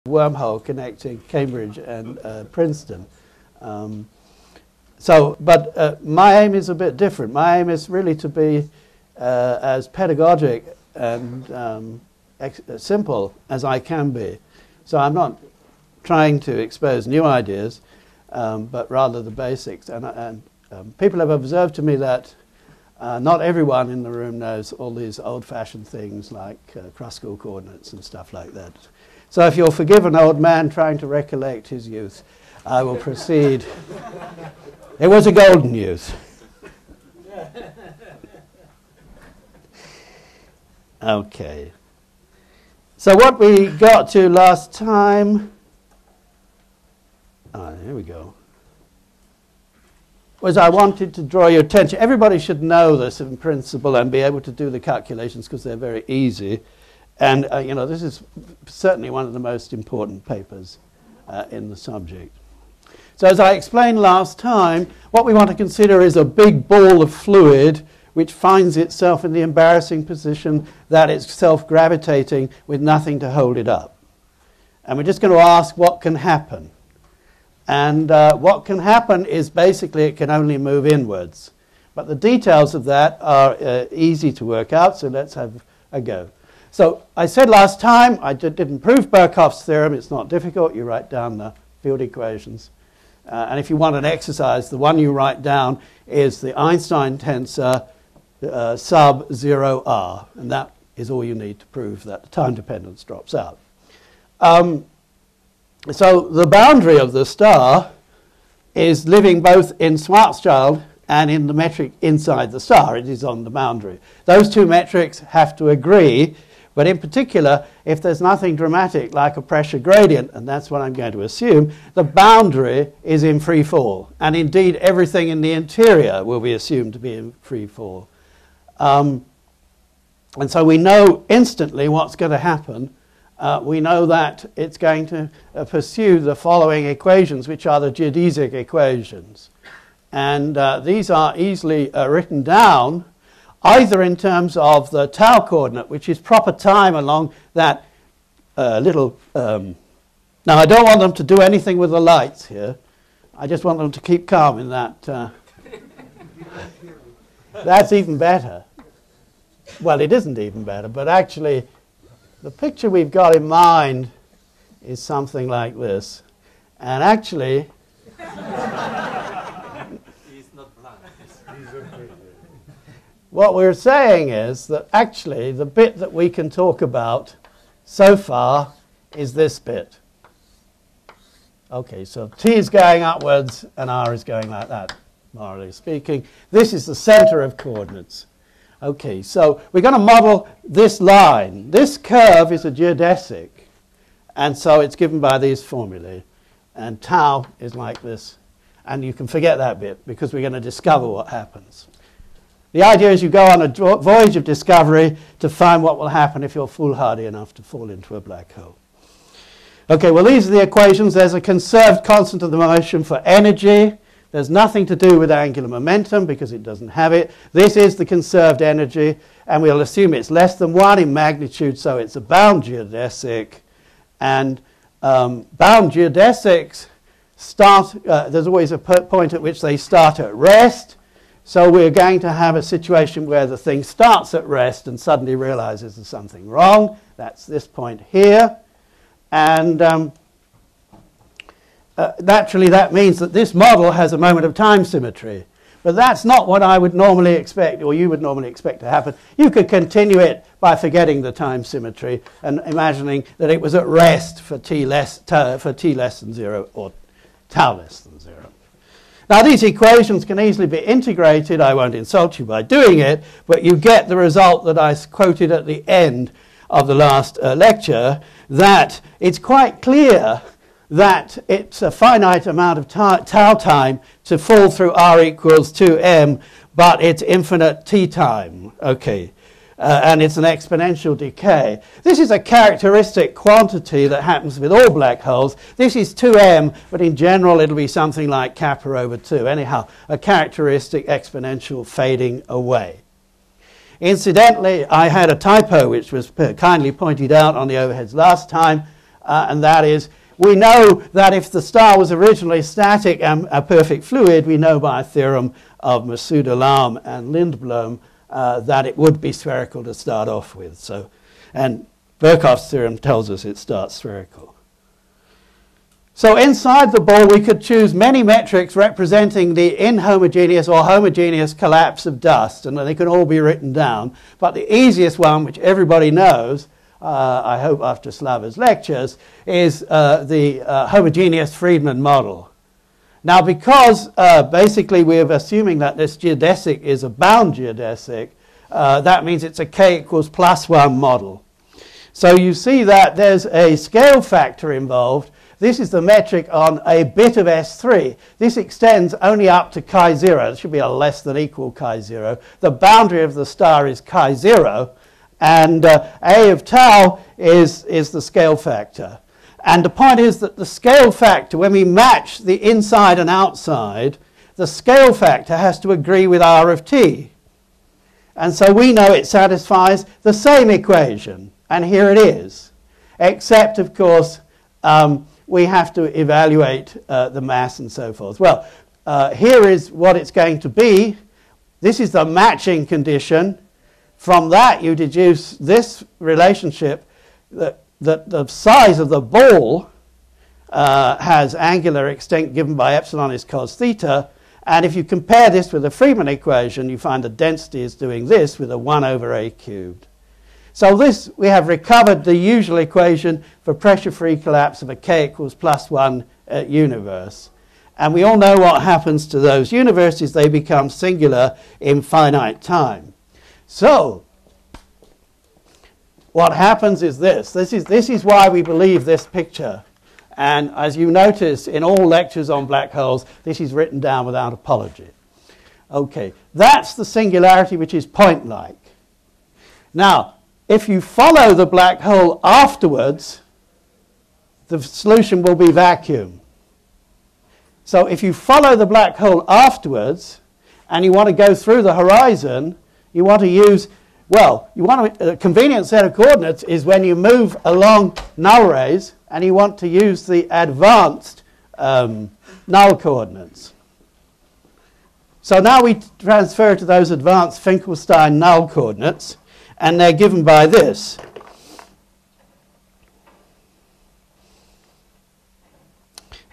wormhole connecting Cambridge and Princeton. But my aim is a bit different. My aim is really to be as pedagogic and simple as I can be. So I'm not trying to expose new ideas, but rather the basics. And people have observed to me that not everyone in the room knows all these old-fashioned things like Kruskal coordinates and stuff like that. So if you'll forgive an old man trying to recollect his youth, I will proceed. It was a golden youth. Okay. So what we got to last time, here we go, was I wanted to draw your attention. Everybody should know this in principle and be able to do the calculations because they're very easy. And, you know, this is certainly one of the most important papers in the subject. So as I explained last time, what we want to consider is a big ball of fluid which finds itself in the embarrassing position that it's self-gravitating with nothing to hold it up. And we're just going to ask what can happen. And what can happen is basically it can only move inwards. But the details of that are easy to work out, so let's have a go. So I said last time I didn't prove Birkhoff's theorem. It's not difficult. You write down the field equations. And if you want an exercise, the one you write down is the Einstein tensor sub 0r. And that is all you need to prove that the time dependence drops out. So the boundary of the star is living both in Schwarzschild and in the metric inside the star. It is on the boundary. Those two metrics have to agree. But in particular, if there's nothing dramatic like a pressure gradient, and that's what I'm going to assume, the boundary is in free fall. And indeed, everything in the interior will be assumed to be in free fall. And so we know instantly what's going to happen. We know that it's going to pursue the following equations, which are the geodesic equations. And these are easily written down either in terms of the tau coordinate, which is proper time along that little... now, I don't want them to do anything with the lights here. I just want them to keep calm in that... that's even better. Well, it isn't even better, but actually, the picture we've got in mind is something like this. And actually... What we're saying is that actually the bit that we can talk about so far is this bit. Okay, so T is going upwards and R is going like that, morally speaking. This is the center of coordinates. Okay, so we're going to model this line. This curve is a geodesic, and so it's given by these formulae. And tau is like this. And you can forget that bit because we're going to discover what happens. The idea is you go on a voyage of discovery to find what will happen if you're foolhardy enough to fall into a black hole. Okay, well, these are the equations. There's a conserved constant of the motion for energy. There's nothing to do with angular momentum because it doesn't have it. This is the conserved energy, and we'll assume it's less than 1 in magnitude, so it's a bound geodesic. And bound geodesics start, there's always a point at which they start at rest. So we're going to have a situation where the thing starts at rest and suddenly realizes there's something wrong. That's this point here. And naturally that means that this model has a moment of time symmetry. But that's not what I would normally expect, or you would normally expect to happen. You could continue it by forgetting the time symmetry and imagining that it was at rest for t less than 0 or tau less than 0. Now, these equations can easily be integrated. I won't insult you by doing it, but you get the result that I quoted at the end of the last lecture, that it's quite clear that it's a finite amount of tau time to fall through r equals 2m, but it's infinite t time. Okay. And it's an exponential decay. This is a characteristic quantity that happens with all black holes. This is 2m, but in general it'll be something like kappa over 2. Anyhow, a characteristic exponential fading away. Incidentally, I had a typo which was kindly pointed out on the overheads last time. and that is, we know that if the star was originally static and a perfect fluid, we know by a theorem of Masood-Alam and Lindblom that it would be spherical to start off with. So, and Birkhoff's theorem tells us it starts spherical. So inside the ball, we could choose many metrics representing the inhomogeneous or homogeneous collapse of dust, and they can all be written down. But the easiest one, which everybody knows, I hope after Slava's lectures, is the homogeneous-Friedman model. Now, because basically we're assuming that this geodesic is a bound geodesic, that means it's a k equals +1 model. So you see that there's a scale factor involved. This is the metric on a bit of S3. This extends only up to chi0. It should be a less than equal chi0. The boundary of the star is chi0. And A of tau is the scale factor. And the point is that the scale factor, when we match the inside and outside, the scale factor has to agree with R of t. And so we know it satisfies the same equation. And here it is. Except, of course, we have to evaluate the mass and so forth. Well, here is what it's going to be. This is the matching condition. From that, you deduce this relationship that the size of the ball has angular extent given by epsilon is cos theta. And if you compare this with the Friedman equation, you find the density is doing this with a 1 over a cubed. So this, we have recovered the usual equation for pressure-free collapse of a k equals +1 universe. And we all know what happens to those universes. They become singular in finite time. So, what happens is this. This is why we believe this picture. And as you notice in all lectures on black holes, this is written down without apology. Okay, that's the singularity which is point-like. Now, if you follow the black hole afterwards, the solution will be vacuum. So if you follow the black hole afterwards, and you want to go through the horizon, you want to use, well, a convenient set of coordinates is when you move along null rays and you want to use the advanced null coordinates. So now we transfer to those advanced Finkelstein null coordinates, and they're given by this.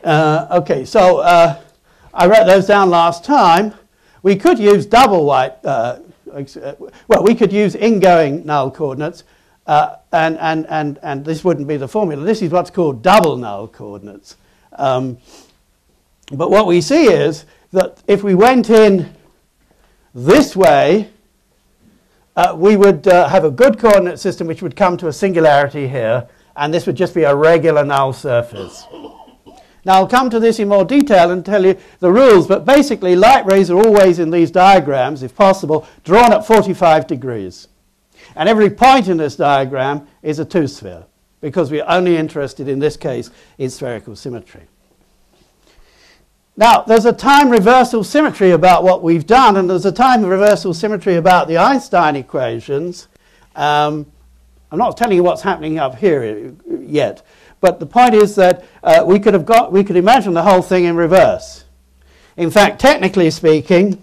Okay, so I wrote those down last time. We could use double white, well, we could use ingoing null coordinates, and this wouldn't be the formula. This is what's called double null coordinates. But what we see is that if we went in this way, we would have a good coordinate system which would come to a singularity here, and this would just be a regular null surface. Now, I'll come to this in more detail and tell you the rules, but basically light rays are always in these diagrams, if possible, drawn at 45 degrees. And every point in this diagram is a two-sphere, because we're only interested in this case in spherical symmetry. Now, there's a time reversal symmetry about what we've done, and there's a time reversal symmetry about the Einstein equations. I'm not telling you what's happening up here yet. But the point is that we could imagine the whole thing in reverse. In fact, technically speaking,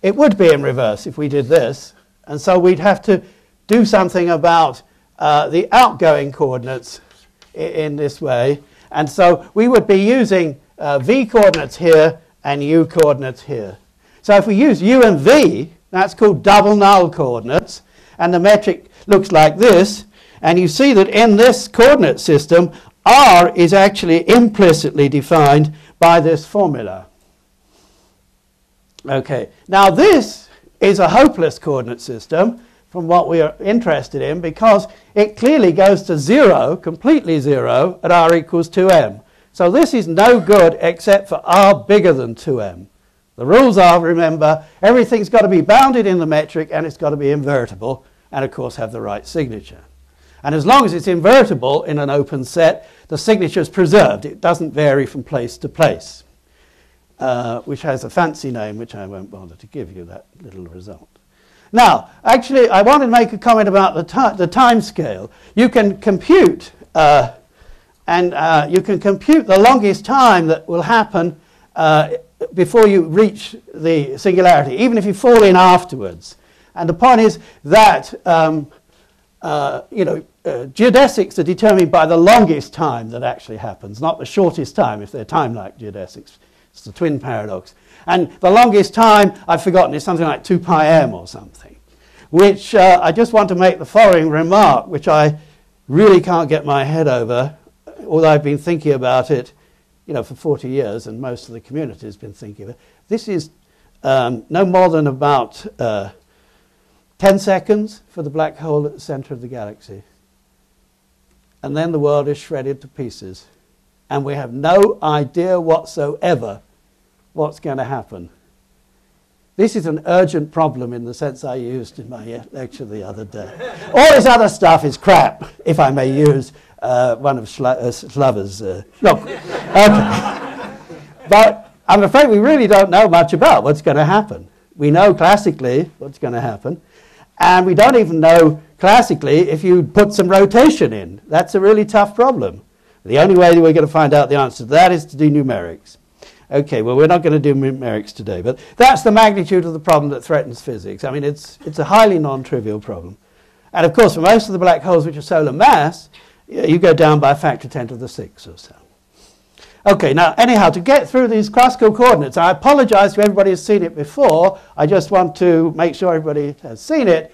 it would be in reverse if we did this. And so we'd have to do something about the outgoing coordinates in this way. And so we would be using v coordinates here and u coordinates here. So if we use u and v, that's called double null coordinates. And the metric looks like this. And you see that in this coordinate system, R is actually implicitly defined by this formula. Okay, now this is a hopeless coordinate system from what we are interested in, because it clearly goes to 0, completely 0, at R equals 2m. So this is no good except for R bigger than 2m. The rules are, remember, everything's got to be bounded in the metric and it's got to be invertible, and of course have the right signature. And as long as it's invertible in an open set, the signature is preserved. It doesn't vary from place to place, which has a fancy name, which I won't bother to give you that little result. Now, actually, I want to make a comment about the time scale. You can compute you can compute the longest time that will happen before you reach the singularity, even if you fall in afterwards. And the point is that geodesics are determined by the longest time that actually happens, not the shortest time if they're time-like geodesics. It's the twin paradox. And the longest time, I've forgotten, is something like 2 pi m or something, which I just want to make the following remark, which I really can't get my head over, although I've been thinking about it for 40 years, and most of the community has been thinking of it. This is no more than about 10 seconds for the black hole at the center of the galaxy. And then the world is shredded to pieces. And we have no idea whatsoever what's going to happen. This is an urgent problem in the sense I used in my lecture the other day. All this other stuff is crap, if I may use one of Schlover's. Look, okay. But I'm afraid we really don't know much about what's going to happen. We know classically what's going to happen. And we don't even know classically if you put some rotation in. That's a really tough problem. The only way that we're going to find out the answer to that is to do numerics. Okay, well, we're not going to do numerics today, but that's the magnitude of the problem that threatens physics. I mean, it's a highly non-trivial problem. And of course, for most of the black holes which are solar mass, you go down by a factor 10 to the 6 or so. Okay, now, anyhow, to get through these classical coordinates, I apologize to everybody who's seen it before. I just want to make sure everybody has seen it.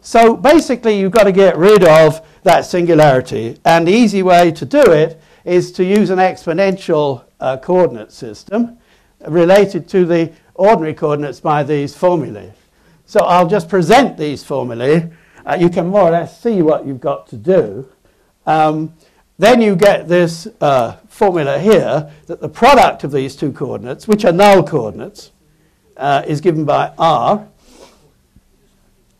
So basically, you've got to get rid of that singularity. And the easy way to do it is to use an exponential coordinate system related to the ordinary coordinates by these formulae. So I'll just present these formulae. You can more or less see what you've got to do. Then you get this formula here that the product of these two coordinates, which are null coordinates, is given by r.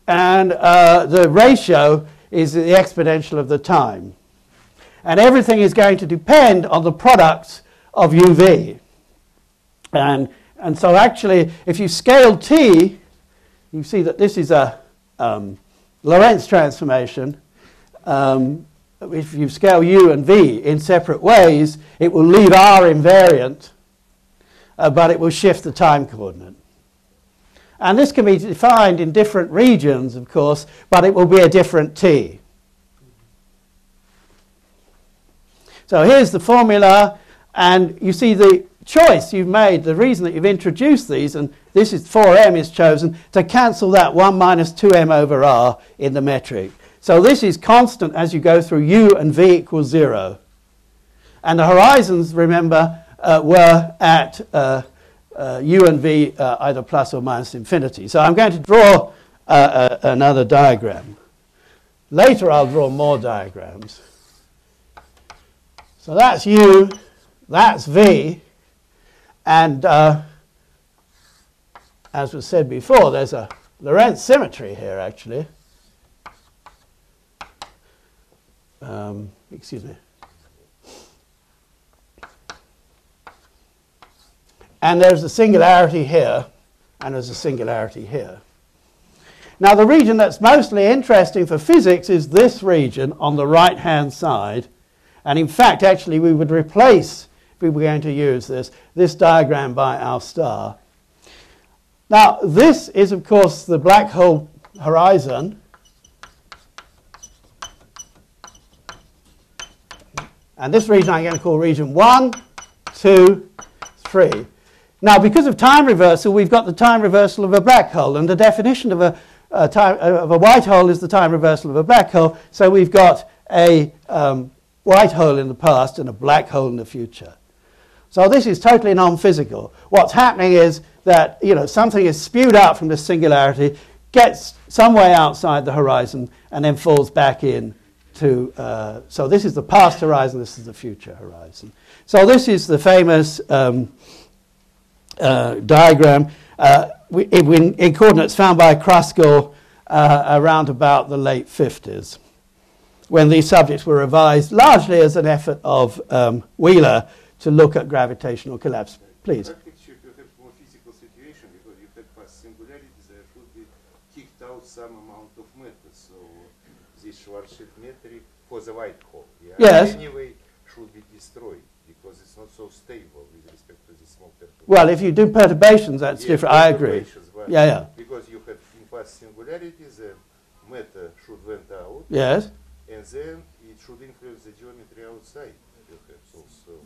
And the ratio is the exponential of the time. And everything is going to depend on the products of uv. And so actually, if you scale t, you see that this is a Lorentz transformation. If you scale u and v in separate ways, it will leave r invariant, but it will shift the time coordinate. And this can be defined in different regions, of course, but it will be a different t. So here's the formula, and you see the choice you've made, the reason that you've introduced these, and this is 4m is chosen to cancel that 1 minus 2m over r in the metric. So this is constant as you go through u and v equals 0. And the horizons, remember, were at u and v either plus or minus infinity. So I'm going to draw another diagram. Later I'll draw more diagrams. So that's u, that's v, and as was said before, there's a Lorentz symmetry here, actually. Excuse me. And there's a singularity here, and there's a singularity here. Now, the region that's mostly interesting for physics is this region on the right-hand side. And in fact, actually, we would replace, if we were going to use this diagram by our star. Now, this is, of course, the black hole horizon. And this region I'm going to call region 1, 2, 3. Now, because of time reversal, we've got the time reversal of a black hole. And the definition of a white hole is the time reversal of a black hole. So we've got a white hole in the past and a black hole in the future. So this is totally non-physical. What's happening is that something is spewed out from this singularity, gets some way outside the horizon, and then falls back in to... so this is the past horizon, this is the future horizon. So this is the famous diagram in coordinates found by Kruskal around about the late 50s, when these subjects were revised largely as an effort of Wheeler to look at gravitational collapse. Please. In that picture, you have more physical situation because you have past singularity, there should be kicked out some amount of matter. So this Schwarzschild metric for the white hole. Yes. Anyway, should be destroyed because it's not so stable with respect to the small perturbations. Well, if you do perturbations, that's different. I agree. Yeah. Because you have in-pass singularity, the matter should went out. Yes. And then it should influence the geometry outside.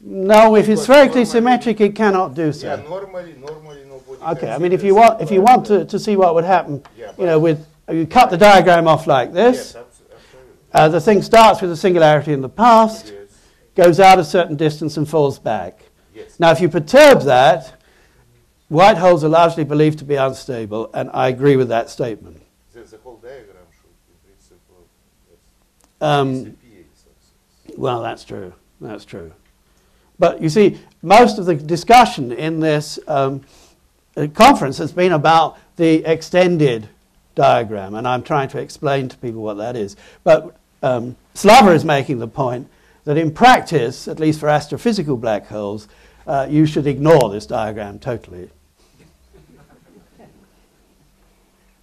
No, if it's spherically symmetric, it cannot do so. Yeah, normally nobody. Okay, I mean, if you want to see what would happen, you know, you cut the diagram off like this. Yes, absolutely. The thing starts with a singularity in the past, Yes. goes out a certain distance and falls back. Yes. Now, if you perturb that, white holes are largely believed to be unstable, and I agree with that statement. Then the whole diagram should, in principle, disappear. Well, that's true. That's true. But you see, most of the discussion in this conference has been about the extended diagram, and I'm trying to explain to people what that is. But Slava is making the point that in practice, at least for astrophysical black holes, you should ignore this diagram totally.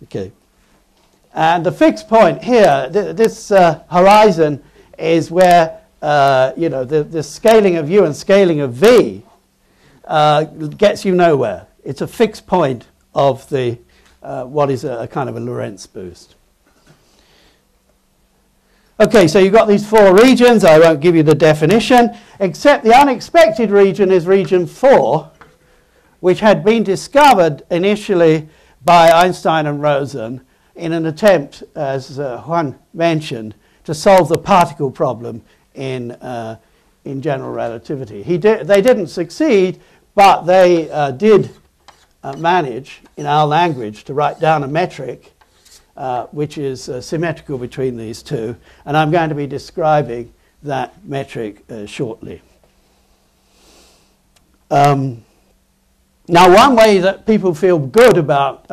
Okay. And the fixed point here, this horizon is where you know, the scaling of u and scaling of v gets you nowhere. It's a fixed point of the what is a kind of a Lorentz boost. Okay, so you've got these four regions. I won't give you the definition, except the unexpected region is region 4, which had been discovered initially by Einstein and Rosen in an attempt, as Juan mentioned, to solve the particle problem in general relativity. They didn't succeed, but they did manage, in our language, to write down a metric which is symmetrical between these two, and I'm going to be describing that metric shortly. Now, one way that people feel good about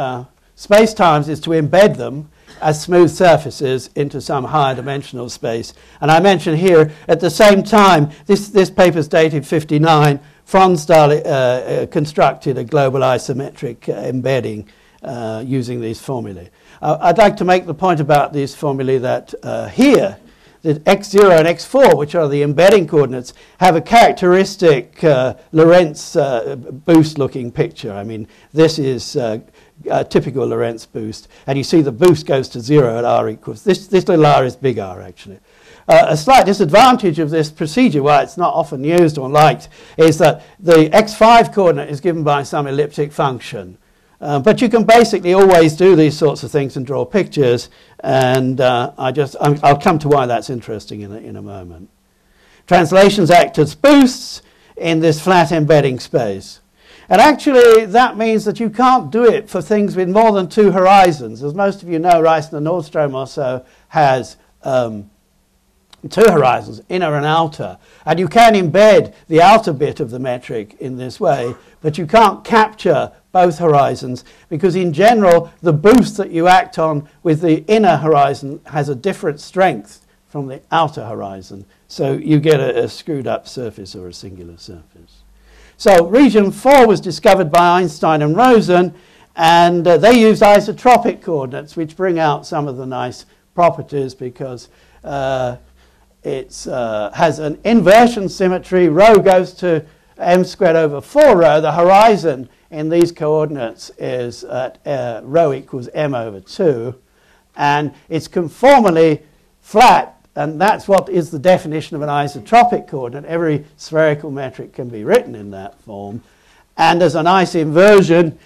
spacetimes is to embed them as smooth surfaces into some higher dimensional space. And I mention here, at the same time, this paper's dated 59, Fronsdal constructed a global isometric embedding using these formulae. I'd like to make the point about these formulae that here, the x0 and x4, which are the embedding coordinates, have a characteristic Lorentz boost-looking picture. I mean, this is a typical Lorentz boost, and you see the boost goes to 0 at r equals. This little r is big R, actually. A slight disadvantage of this procedure, why it's not often used or liked, is that the x5 coordinate is given by some elliptic function. But you can basically always do these sorts of things and draw pictures, and I'll come to why that's interesting in a moment. Translations act as boosts in this flat embedding space. And actually, that means that you can't do it for things with more than two horizons. As most of you know, Reissner-Nordstrom also has two horizons, inner and outer. And you can embed the outer bit of the metric in this way, but you can't capture both horizons, because in general, the boost that you act on with the inner horizon has a different strength from the outer horizon. So you get a screwed up surface or a singular surface. So region 4 was discovered by Einstein and Rosen, and they used isotropic coordinates, which bring out some of the nice properties, because it has an inversion symmetry. Rho goes to m squared over 4 rho. The horizon in these coordinates is at rho equals m over 2, and it's conformally flat, and that's what is the definition of an isotropic coordinate. Every spherical metric can be written in that form, and there's a nice inversion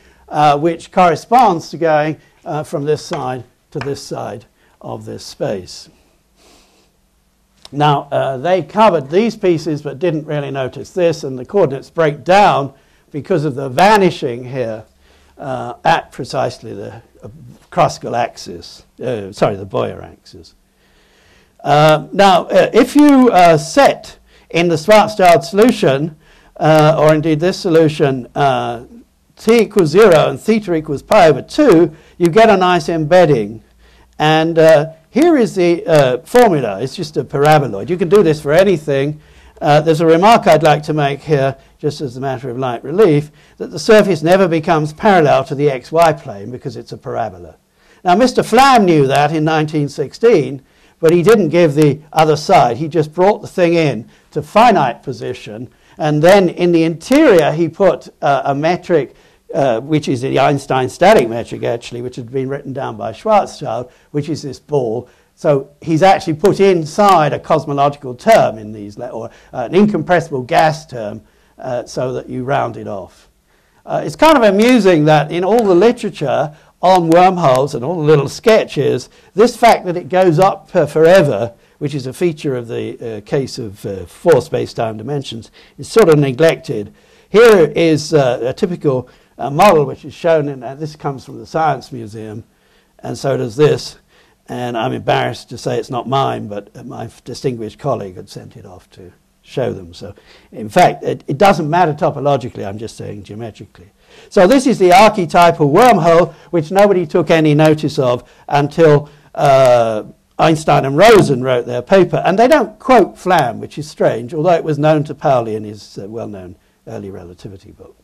which corresponds to going from this side to this side of this space. Now, they covered these pieces but didn't really notice this, and the coordinates break down because of the vanishing here at precisely the Kruskal axis, the Boyer axis. Now, if you set in the Schwarzschild solution, or indeed this solution, t equals 0 and theta equals pi over 2, you get a nice embedding. And here is the formula. It's just a paraboloid. You can do this for anything. There's a remark I'd like to make here, just as a matter of light relief, that the surface never becomes parallel to the xy plane because it's a parabola. Now, Mr. Flamm knew that in 1916, but he didn't give the other side. He just brought the thing in to finite position, and then in the interior he put a metric, which is the Einstein static metric actually, which had been written down by Schwarzschild, which is this ball. So he's actually put inside a cosmological term in these, or an incompressible gas term, so that you round it off. It's kind of amusing that in all the literature on wormholes and all the little sketches, this fact that it goes up forever, which is a feature of the case of 4 space-time dimensions, is sort of neglected. Here is a typical model which is shown in, this comes from the Science Museum, and so does this. And I'm embarrassed to say it's not mine, but my distinguished colleague had sent it off to show them. So, in fact, it doesn't matter topologically, I'm just saying geometrically. So this is the archetypal wormhole, which nobody took any notice of until Einstein and Rosen wrote their paper. And they don't quote Flamm, which is strange, although it was known to Pauli in his well-known early relativity book.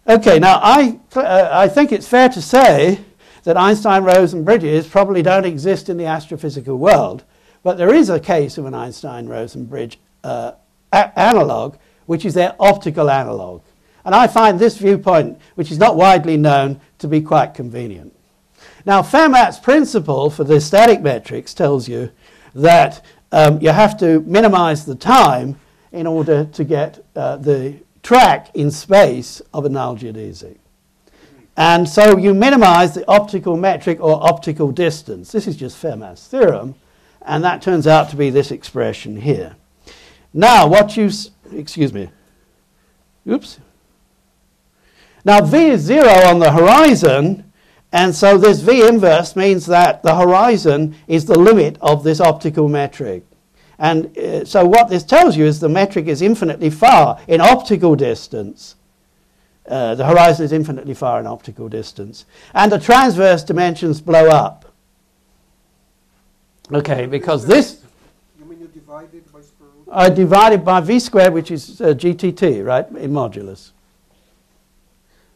Okay, now I think it's fair to say that Einstein-Rosen bridges probably don't exist in the astrophysical world, but there is a case of an Einstein-Rosen bridge analog, which is their optical analog. And I find this viewpoint, which is not widely known, to be quite convenient. Now, Fermat's principle for the static metrics tells you that you have to minimize the time in order to get the track in space of a null geodesic. And so you minimize the optical metric or optical distance. This is just Fermat's theorem, and that turns out to be this expression here. Now, what you, excuse me, oops. Now, V is 0 on the horizon, and so this V inverse means that the horizon is the limit of this optical metric. And so what this tells you is the metric is infinitely far in optical distance. The horizon is infinitely far in optical distance. And the transverse dimensions blow up. Okay, because this... You mean you divided by square root? I divided by V squared, which is GTT, right, in modulus.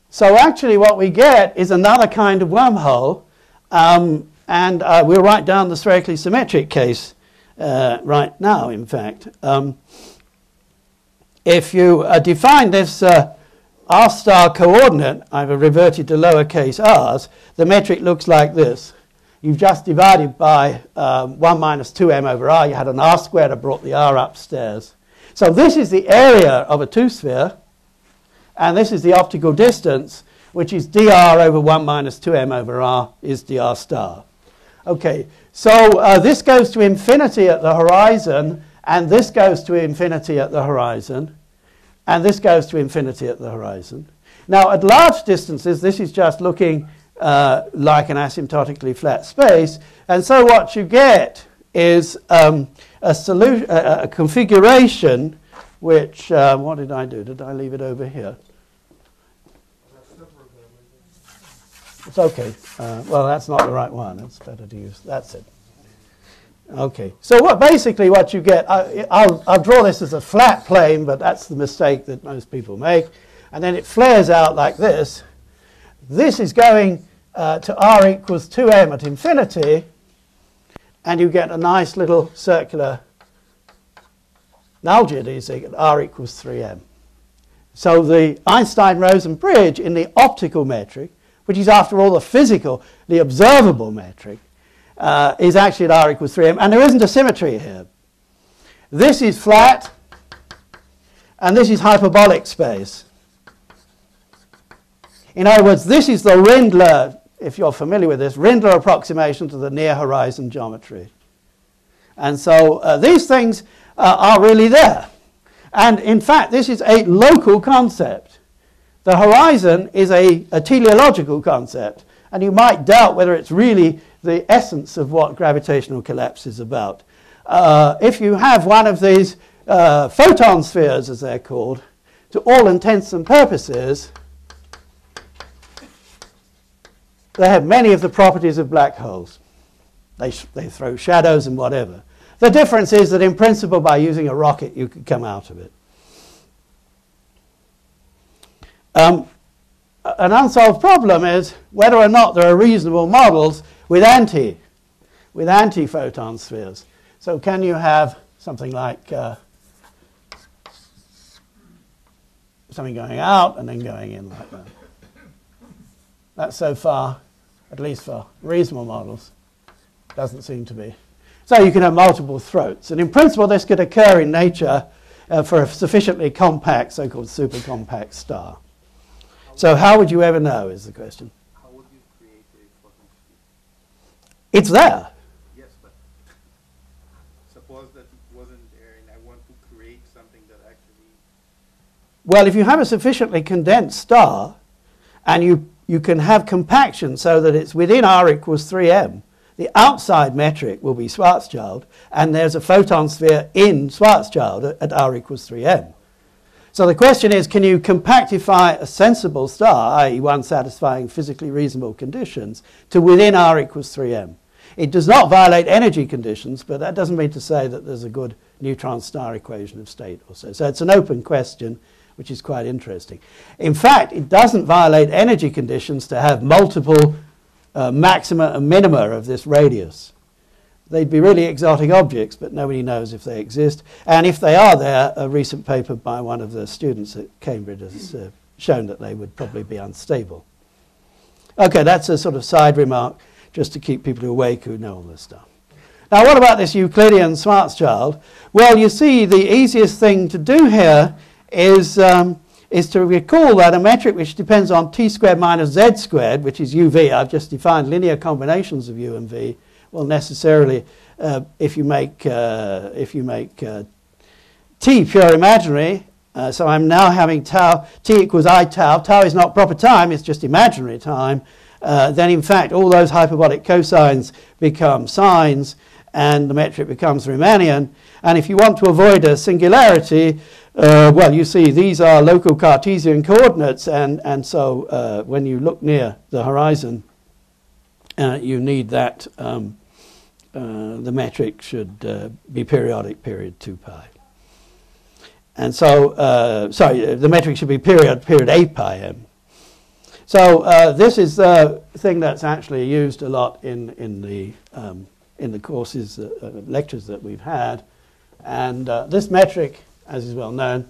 So actually what we get is another kind of wormhole. And we'll write down the spherically symmetric case right now, in fact. If you define this r star coordinate, I've reverted to lowercase r's, the metric looks like this. You've just divided by 1 minus 2m over r. You had an r squared that brought the r upstairs. So this is the area of a two-sphere, and this is the optical distance, which is dr over 1 minus 2m over r is dr star. Okay, so this goes to infinity at the horizon, and this goes to infinity at the horizon, and this goes to infinity at the horizon. Now, at large distances, this is just looking like an asymptotically flat space, and so what you get is a configuration which, what did I do? Did I leave it over here? It's okay. Well, that's not the right one. It's better to use, that's it. Okay, so basically what you get, I'll draw this as a flat plane, but that's the mistake that most people make. And then it flares out like this. This is going to r equals 2m at infinity, and you get a nice little circular null geodesic at r equals 3m. So the Einstein-Rosen bridge in the optical metric, which is after all the physical, the observable metric, is actually at r equals 3m, and there isn't a symmetry here. This is flat, and this is hyperbolic space. In other words, this is the Rindler, if you're familiar with this, Rindler approximation to the near-horizon geometry. And so these things are really there. And in fact, this is a local concept. The horizon is a teleological concept, and you might doubt whether it's really the essence of what gravitational collapse is about. If you have one of these photon spheres, as they're called, to all intents and purposes, they have many of the properties of black holes. They throw shadows and whatever. The difference is that in principle, by using a rocket, you could come out of it. An unsolved problem is whether or not there are reasonable models with with anti-photon spheres. So can you have something like something going out and then going in like that? That so far, at least for reasonable models, doesn't seem to be. So you can have multiple throats. And in principle, this could occur in nature for a sufficiently compact, so-called supercompact star. So how would you ever know is the question. How would you create a photon sphere? It's there. Yes, but suppose that it wasn't there and I want to create something that actually... Well, if you have a sufficiently condensed star and you can have compaction so that it's within r equals 3m, the outside metric will be Schwarzschild, and there's a photon sphere in Schwarzschild at r equals 3m. So the question is, can you compactify a sensible star, i.e. one satisfying physically reasonable conditions, to within r equals 3m? It does not violate energy conditions, but that doesn't mean to say that there's a good neutron star equation of state or so. So it's an open question, which is quite interesting. In fact, it doesn't violate energy conditions to have multiple maxima and minima of this radius. They'd be really exotic objects, but nobody knows if they exist. And if they are there, a recent paper by one of the students at Cambridge has shown that they would probably be unstable. Okay, that's a sort of side remark just to keep people awake who know all this stuff. Now, what about this Euclidean Schwarzschild? Well, you see, the easiest thing to do here is to recall that a metric which depends on t squared minus z squared, which is uv, I've just defined linear combinations of u and v, will necessarily, if you make t pure imaginary, so I'm now having tau, t equals I tau, tau is not proper time, it's just imaginary time, then in fact all those hyperbolic cosines become sines and the metric becomes Riemannian. And if you want to avoid a singularity, well, you see, these are local Cartesian coordinates, and so when you look near the horizon, you need that the metric should be periodic period 2 pi. And so, sorry, the metric should be period 8 pi m. So this is the thing that's actually used a lot in the courses, lectures that we've had. And this metric, as is well known,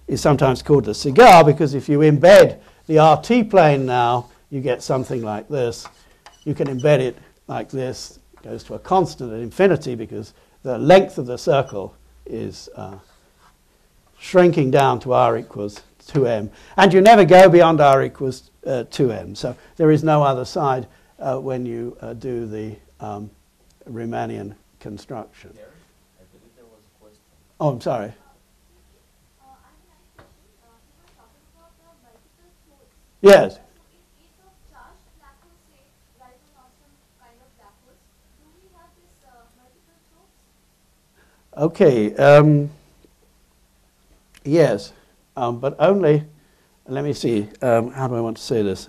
is sometimes called the cigar, because if you embed the RT plane now, you get something like this. You can embed it like this. It goes to a constant at infinity because the length of the circle is shrinking down to r equals 2m. And you never go beyond r equals 2m. So there is no other side when you do the Riemannian construction. I believe there was a question. Oh, I'm sorry. Yes. Okay. Yes, but only. Let me see. How do I want to say this?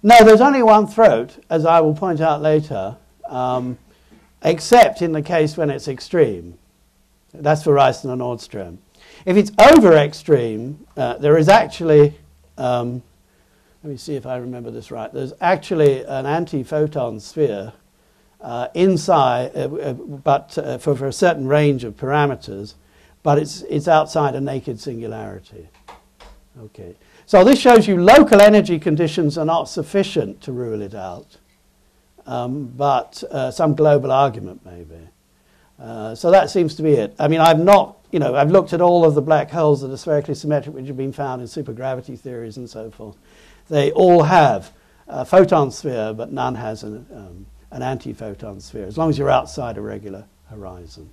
No, there's only one throat, as I will point out later, except in the case when it's extreme. That's for Reisner and Nordstrom. If it's over extreme, there is actually, let me see if I remember this right, there's actually an anti-photon sphere inside, but for a certain range of parameters, but it's outside a naked singularity. Okay. So this shows you local energy conditions are not sufficient to rule it out, but some global argument maybe. So that seems to be it. I mean, I've looked at all of the black holes that are spherically symmetric, which have been found in supergravity theories and so forth. They all have a photon sphere, but none has an anti-photon sphere, as long as you're outside a regular horizon.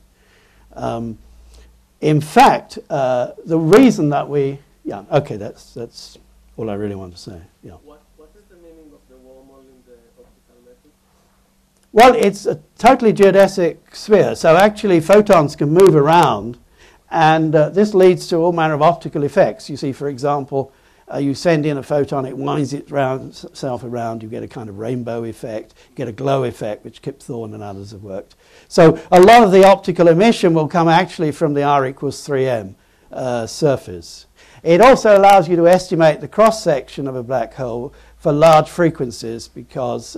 In fact, the reason that we... Yeah, okay, that's all I really want to say. Yeah. What is the meaning of the wormhole in the optical method? Well, it's a totally geodesic sphere, so actually photons can move around, and this leads to all manner of optical effects. You see, for example, you send in a photon, it winds itself around, you get a kind of rainbow effect, you get a glow effect, which Kip Thorne and others have worked. So a lot of the optical emission will come actually from the r equals 3m surface. It also allows you to estimate the cross-section of a black hole for large frequencies because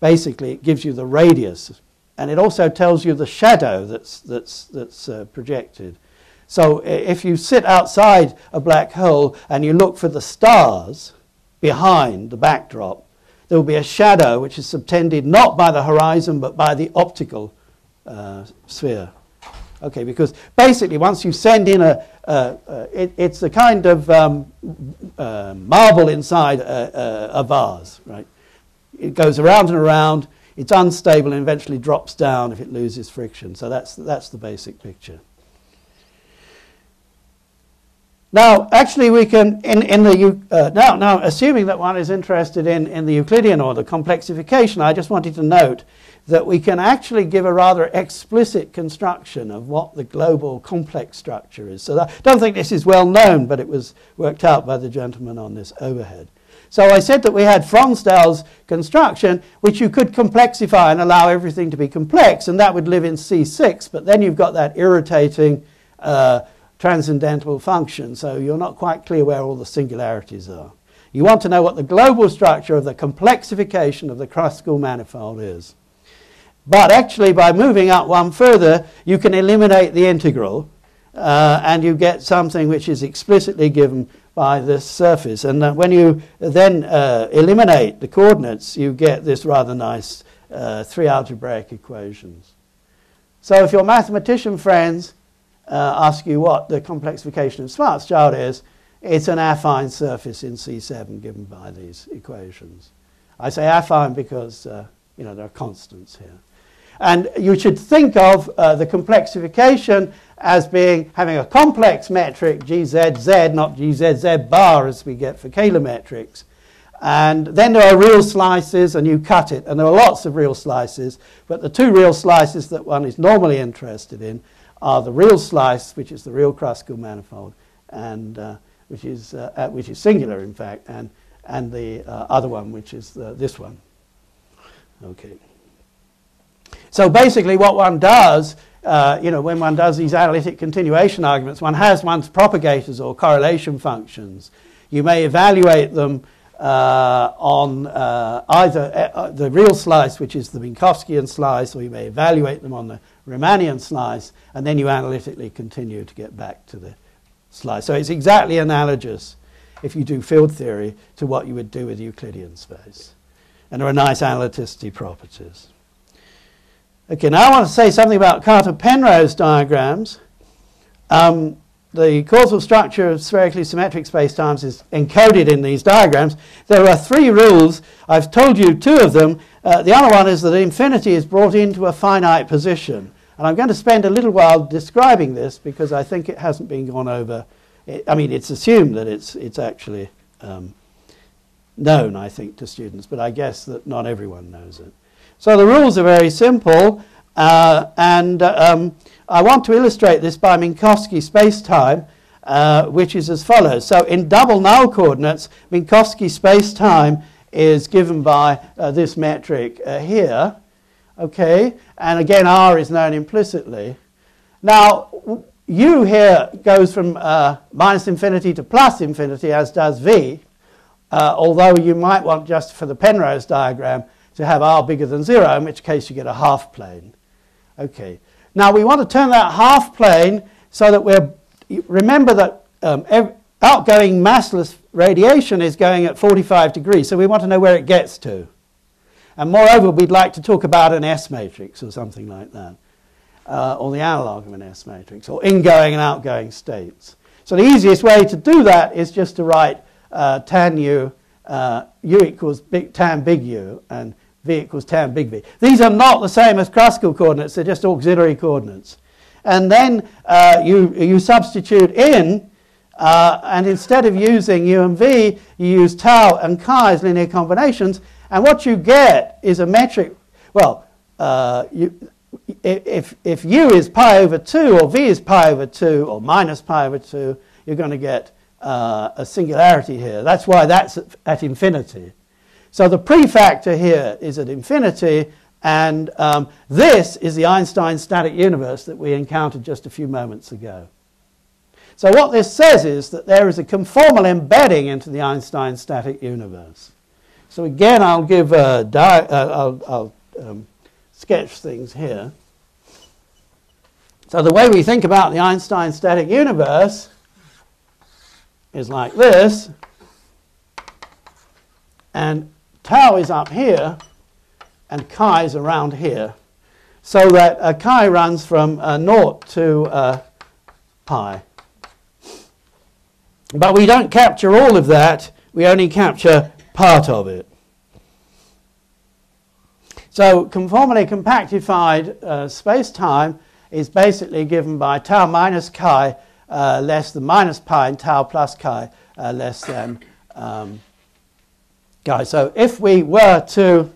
basically it gives you the radius, and it also tells you the shadow that's projected. So if you sit outside a black hole and you look for the stars behind the backdrop, there will be a shadow which is subtended not by the horizon but by the optical sphere. Okay, because basically once you send in it's a kind of marble inside a vase, right? It goes around and around, it's unstable and eventually drops down if it loses friction. So that's the basic picture. Now, actually, we can, now, assuming that one is interested in the Euclidean order, complexification, I just wanted to note that we can actually give a rather explicit construction of what the global complex structure is. So I don't think this is well known, but it was worked out by the gentleman on this overhead. So I said that we had Fronsdal's construction, which you could complexify and allow everything to be complex, and that would live in C6, but then you've got that irritating transcendental function, so you're not quite clear where all the singularities are. You want to know what the global structure of the complexification of the classical manifold is. But actually, by moving up one further, you can eliminate the integral, and you get something which is explicitly given by this surface. And when you then eliminate the coordinates, you get this rather nice three algebraic equations. So if your mathematician friends ask you what the complexification of Schwarzschild is, it's an affine surface in C7 given by these equations. I say affine because there are constants here. And you should think of the complexification as having a complex metric, GZZ, not GZZ bar as we get for calorimetrics. And then there are real slices, and you cut it. And there are lots of real slices, but the two real slices that one is normally interested in are the real slice, which is the real classical manifold, and which is singular, in fact, and the other one, which is this one. Okay. So basically, what one does, when one does these analytic continuation arguments, one has one's propagators or correlation functions. You may evaluate them on either the real slice, which is the Minkowskian slice, or you may evaluate them on the Riemannian slice, and then you analytically continue to get back to the slice. So it's exactly analogous, if you do field theory, to what you would do with Euclidean space. And there are nice analyticity properties. Okay, now I want to say something about Carter-Penrose diagrams. The causal structure of spherically symmetric spacetimes is encoded in these diagrams. There are three rules. I've told you two of them. The other one is that infinity is brought into a finite position. And I'm going to spend a little while describing this because I think it hasn't been gone over. It's assumed that it's actually known, I think, to students, but I guess that not everyone knows it. So the rules are very simple, and I want to illustrate this by Minkowski spacetime, which is as follows. So in double null coordinates, Minkowski spacetime is given by this metric here. Okay, and again R is known implicitly. Now U here goes from minus infinity to plus infinity, as does V, although you might want, just for the Penrose diagram, to have R bigger than 0, in which case you get a half plane. Okay, now we want to turn that half plane so that remember that outgoing massless radiation is going at 45 degrees, so we want to know where it gets to. And moreover, we'd like to talk about an S matrix or something like that, or the analog of an S matrix, or ingoing and outgoing states. So the easiest way to do that is just to write tan U, U equals tan big U, and V equals tan big V. These are not the same as classical coordinates, they're just auxiliary coordinates. And then you substitute in, and instead of using U and V, you use tau and chi as linear combinations, and what you get is a metric. Well, if U is pi over 2, or V is pi over 2, or minus pi over 2, you're going to get a singularity here. That's why that's at infinity. So the prefactor here is at infinity, and this is the Einstein static universe that we encountered just a few moments ago. So what this says is that there is a conformal embedding into the Einstein static universe. So again, I'll give I'll sketch things here. So the way we think about the Einstein static universe is like this, and tau is up here, and chi is around here, so that chi runs from 0 to pi. But we don't capture all of that, we only capture part of it. So conformally compactified space-time is basically given by tau minus chi less than minus pi and tau plus chi less than chi. So if we were to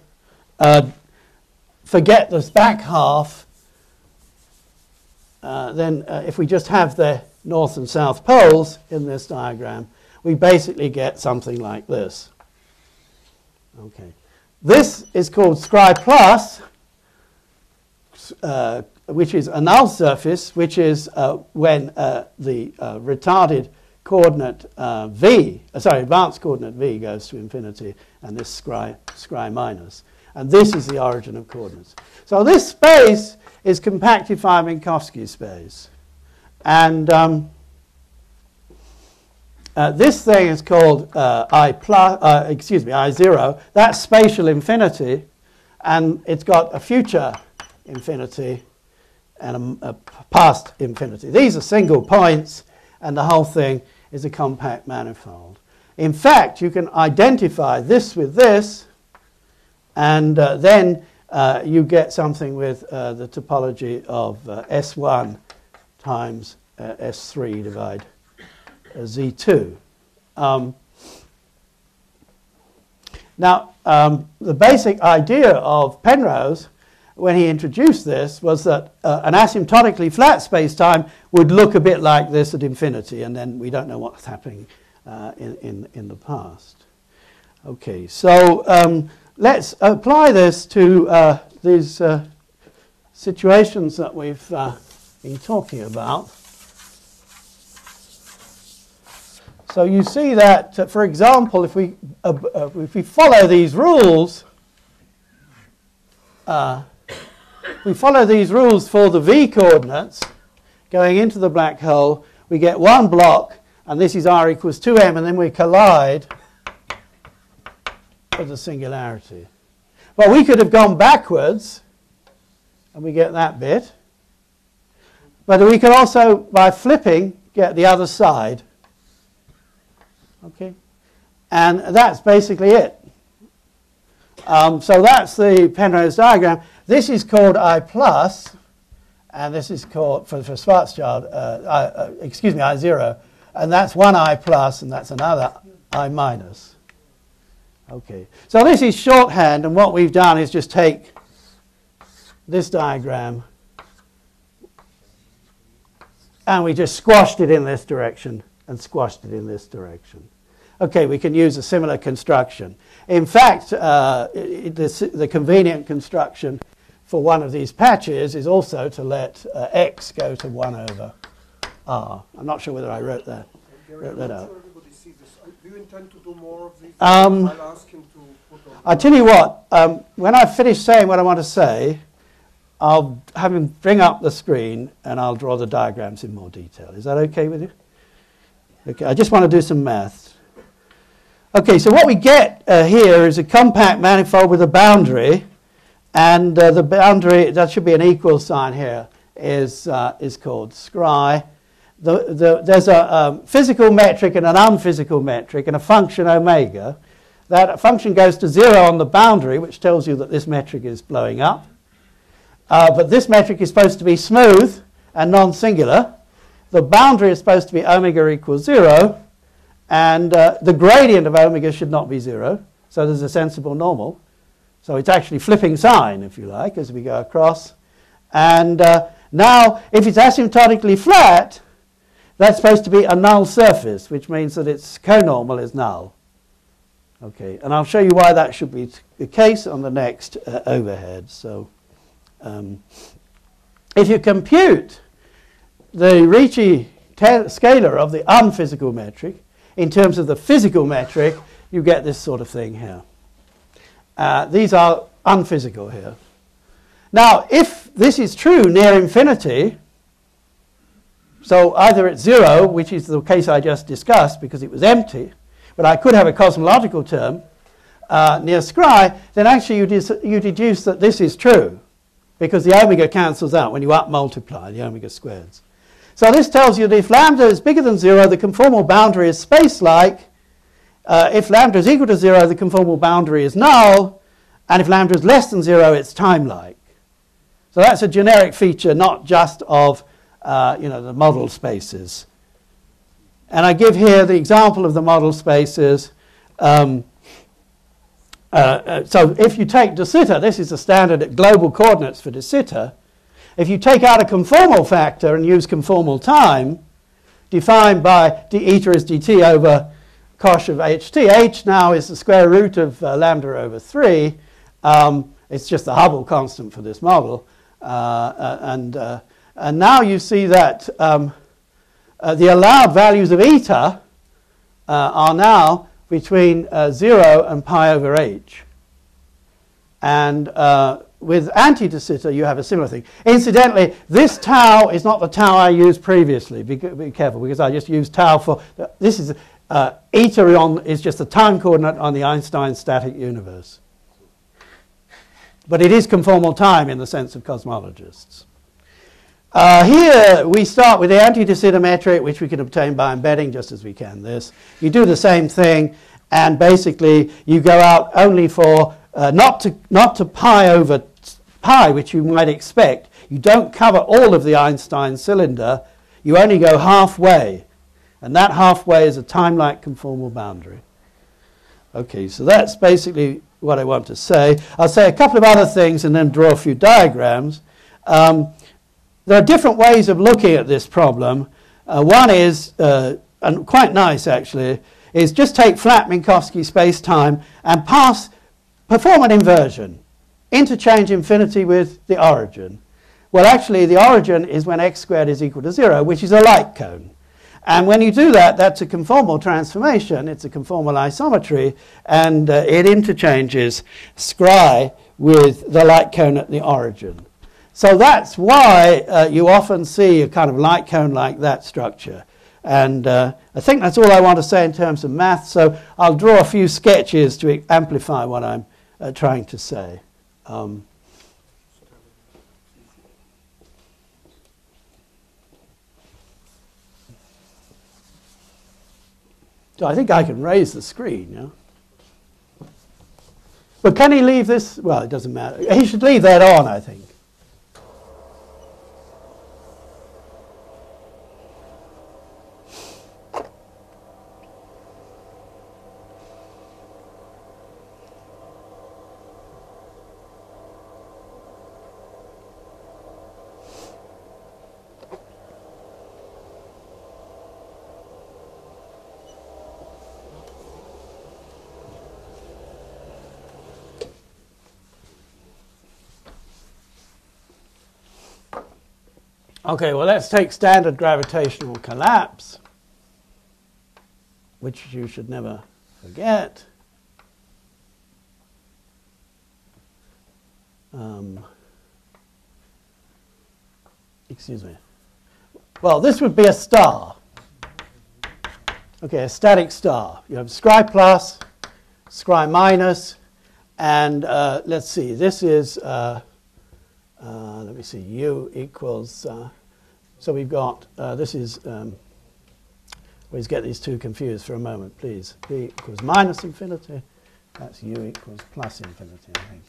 forget this back half, then if we just have the north and south poles in this diagram, we basically get something like this. Okay. This is called Scri plus, which is a null surface, which is when the retarded coordinate advanced coordinate v goes to infinity, and this Scri minus. And this is the origin of coordinates. So this space is compactified Minkowski space. And this thing is called I0. That's spatial infinity, and it's got a future infinity and a past infinity. These are single points, and the whole thing is a compact manifold. In fact, you can identify this with this, and then you get something with the topology of S1 times S3 divide Z2. Now, the basic idea of Penrose, when he introduced this, was that an asymptotically flat space-time would look a bit like this at infinity, and then we don't know what's happening in the past. Okay, so let's apply this to these situations that we've been talking about. So you see that, for example, if we follow these rules, for the v coordinates going into the black hole, we get one block, and this is r equals 2m, and then we collide with the singularity. Well, we could have gone backwards, and we get that bit. But we could also, by flipping, get the other side. Okay, and that's basically it. So that's the Penrose diagram. This is called I plus, and this is called, for Schwarzschild, I0, and that's one I plus, and that's another I minus. Okay, so this is shorthand, and what we've done is just take this diagram, and we just squashed it in this direction, and squashed it in this direction. Okay, we can use a similar construction. In fact, the convenient construction for one of these patches is also to let x go to 1 over r. I'm not sure whether I wrote that out. Sure everybody sees this. Do you intend to do more of these? I'll ask him to put on. I tell you what, when I finish saying what I want to say, I'll have him bring up the screen and I'll draw the diagrams in more detail. Is that okay with you? Okay, I just want to do some maths. Okay, so what we get here is a compact manifold with a boundary, and the boundary, that should be an equal sign here, is called Scri. There's a physical metric and an unphysical metric and a function omega. That function goes to 0 on the boundary, which tells you that this metric is blowing up. But this metric is supposed to be smooth and non-singular. The boundary is supposed to be omega equals 0. And the gradient of omega should not be 0. So there's a sensible normal. So it's actually flipping sign, if you like, as we go across. And now, if it's asymptotically flat, that's supposed to be a null surface, which means that its conormal is null. Okay, and I'll show you why that should be the case on the next overhead. So if you compute the Ricci scalar of the unphysical metric. In terms of the physical metric, you get this sort of thing here. These are unphysical here. Now, if this is true near infinity, so either it's 0, which is the case I just discussed because it was empty, but I could have a cosmological term near scry, then actually you deduce that this is true because the omega cancels out when you up multiply the omega squareds. So this tells you that if lambda is bigger than 0, the conformal boundary is space-like. If lambda is equal to 0, the conformal boundary is null. And if lambda is less than 0, it's time-like. So that's a generic feature, not just of the model spaces. And I give here the example of the model spaces. So if you take de Sitter, this is the standard global coordinates for de Sitter. If you take out a conformal factor and use conformal time, defined by d eta is dt over cosh of ht. H now is the square root of lambda over 3. It's just the Hubble constant for this model. And now you see that the allowed values of eta are now between 0 and pi over h. And with anti-de Sitter, you have a similar thing. Incidentally, this tau is not the tau I used previously. Be careful, because I just used tau for... This is... eta is just the time coordinate on the Einstein static universe. But it is conformal time in the sense of cosmologists. Here we start with the anti-de Sitter metric, which we can obtain by embedding just as we can this. You do the same thing, and basically you go out only for not to pi over pi, which you might expect. You don't cover all of the Einstein cylinder. You only go halfway, and that halfway is a time-like conformal boundary. Okay, so that's basically what I want to say. I'll say a couple of other things and then draw a few diagrams. There are different ways of looking at this problem. One is, and quite nice actually, is just take flat Minkowski space-time and perform an inversion. Interchange infinity with the origin. Well, actually, the origin is when x squared is equal to 0, which is a light cone. And when you do that, that's a conformal transformation. It's a conformal isometry, and it interchanges scry with the light cone at the origin. So that's why you often see a kind of light cone like that structure. And I think that's all I want to say in terms of math. So I'll draw a few sketches to amplify what I'm trying to say. So I think I can raise the screen, yeah? But can he leave this? Well, it doesn't matter. He should leave that on, I think. Okay, well, let's take standard gravitational collapse, which you should never forget. Excuse me. Well, this would be a star. Okay, a static star. You have scry plus, scry minus, and let's see, this is... let me see, U equals, so we've got, this is, always get these two confused for a moment, please. B equals minus infinity, that's U equals plus infinity, I think.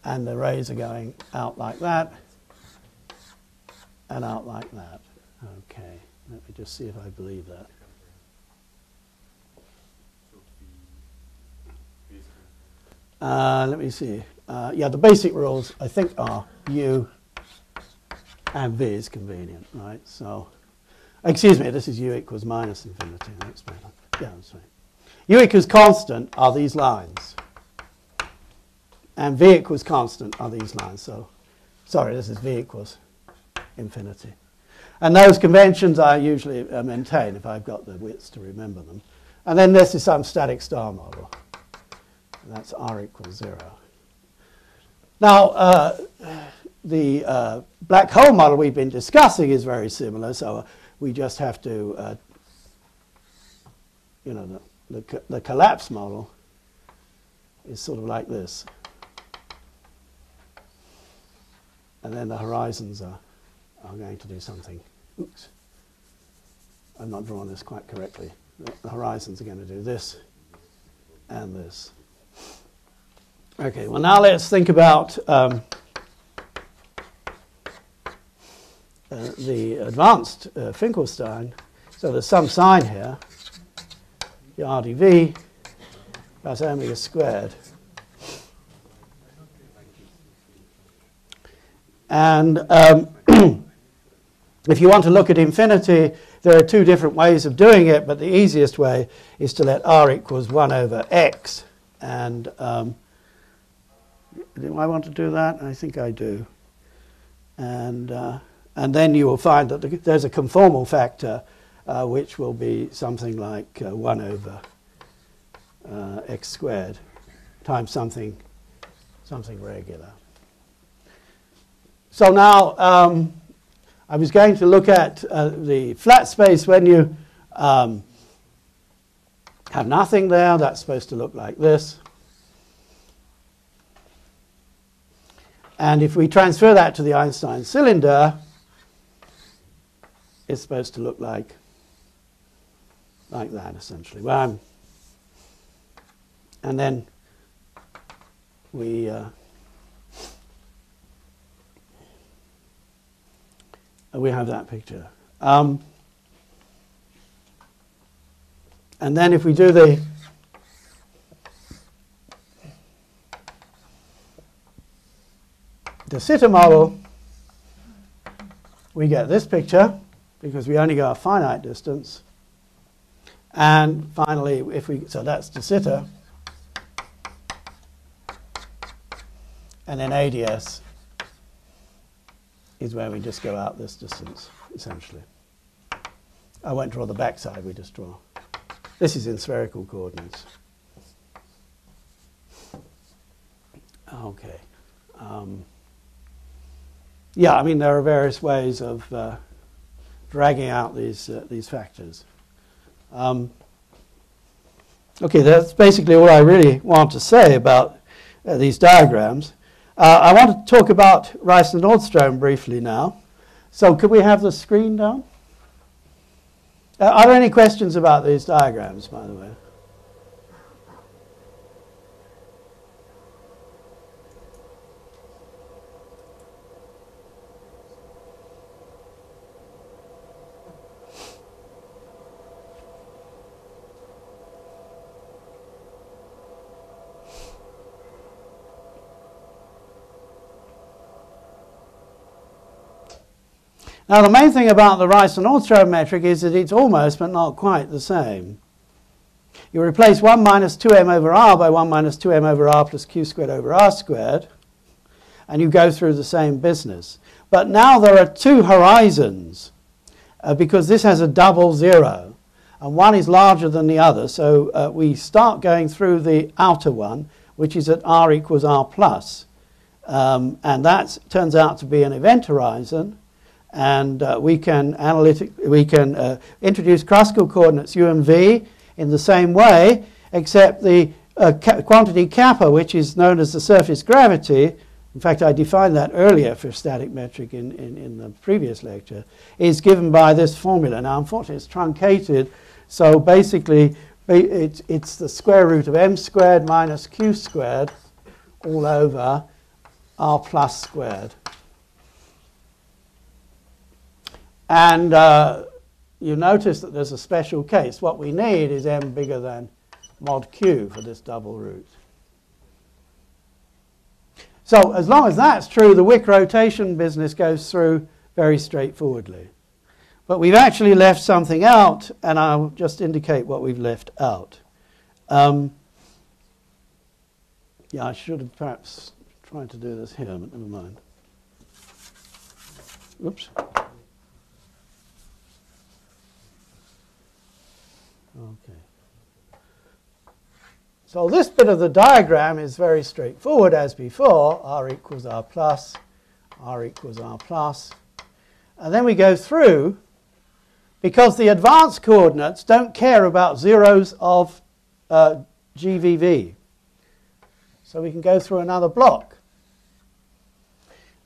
And the rays are going out like that, and out like that. Okay, let me just see if I believe that. Let me see. Yeah, the basic rules, I think, are U and V is convenient, right? So, excuse me, this is U equals minus infinity. That's better. Yeah, that's right. U equals constant are these lines. And V equals constant are these lines. So, sorry, this is V equals infinity. And those conventions I usually maintain if I've got the wits to remember them. And then this is some static star model. And that's R equals 0. Now, the black hole model we've been discussing is very similar, so we just have to, you know, the collapse model is sort of like this. And then the horizons are going to do something. Oops. I've not drawn this quite correctly. The horizons are going to do this and this. Okay, well now let's think about the advanced Finkelstein. So there's some sign here, the RdV plus omega squared. And if you want to look at infinity, there are two different ways of doing it, but the easiest way is to let R equals 1 over x. And do I want to do that? I think I do. And then you will find that there's a conformal factor which will be something like 1 over x squared times something regular. So now I was going to look at the flat space when you have nothing there. That's supposed to look like this. And if we transfer that to the Einstein cylinder, it's supposed to look like that, essentially. Well, and then we have that picture. And then if we do the Sitter model, we get this picture because we only go a finite distance. And finally, so that's De Sitter. And then ADS is where we just go out this distance, essentially. I won't draw the backside, we just draw. This is in spherical coordinates. Okay. Yeah, I mean, there are various ways of dragging out these factors. Okay, that's basically all I really want to say about these diagrams. I want to talk about Rice and Nordstrom briefly now. So could we have the screen down? Are there any questions about these diagrams, by the way? Now, the main thing about the Rice and Nordstrom metric is that it's almost, but not quite, the same. You replace 1 minus 2m over r by 1 minus 2m over r plus q squared over r squared, and you go through the same business. But now there are two horizons, because this has a double zero, and one is larger than the other, so we start going through the outer one, which is at r equals r plus. And that turns out to be an event horizon. And we can introduce classical coordinates u and v in the same way, except the quantity kappa, which is known as the surface gravity, in fact I defined that earlier for static metric in the previous lecture, is given by this formula. Now unfortunately it's truncated, so basically it's the square root of m squared minus q squared all over r plus squared. And you notice that there's a special case. What we need is m bigger than mod q for this double root. So as long as that's true, the Wick rotation business goes through very straightforwardly. But we've actually left something out, and I'll just indicate what we've left out. Yeah, I should have perhaps tried to do this here, but never mind. Oops. Okay. So this bit of the diagram is very straightforward as before. R equals R plus, R equals R plus. And then we go through, because the advanced coordinates don't care about zeros of GVV. So we can go through another block.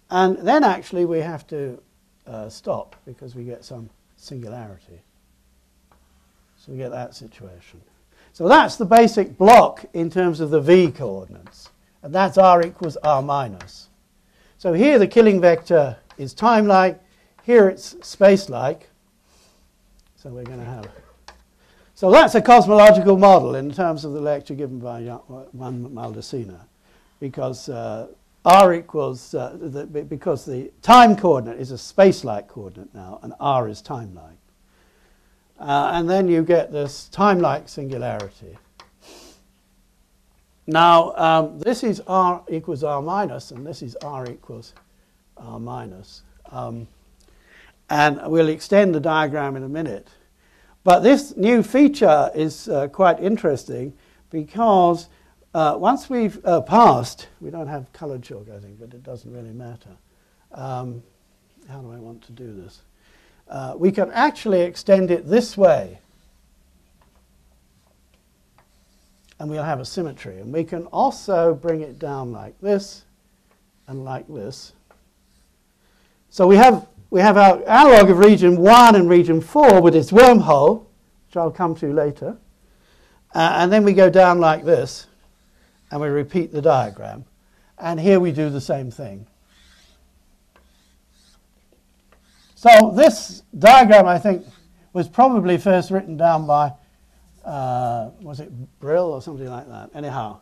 And then actually we have to stop because we get some singularity. So we get that situation. So that's the basic block in terms of the V coordinates. And that's R equals R minus. So here the killing vector is time-like. Here it's space-like. So we're going to have... So that's a cosmological model in terms of the lecture given by Juan Maldacena. Because R equals... because the time coordinate is a space-like coordinate now, and R is time-like. And then you get this time-like singularity. Now, this is R equals R minus, and this is R equals R minus. And we'll extend the diagram in a minute. But this new feature is quite interesting because once we've passed, we don't have colored chalk, I think, but it doesn't really matter. How do I want to do this? We can actually extend it this way. And we'll have a symmetry. And we can also bring it down like this and like this. So we have our analog of region 1 and region 4 with its wormhole, which I'll come to later. And then we go down like this, and we repeat the diagram. And here we do the same thing. So this diagram, I think, was probably first written down by, was it Brill or something like that? Anyhow,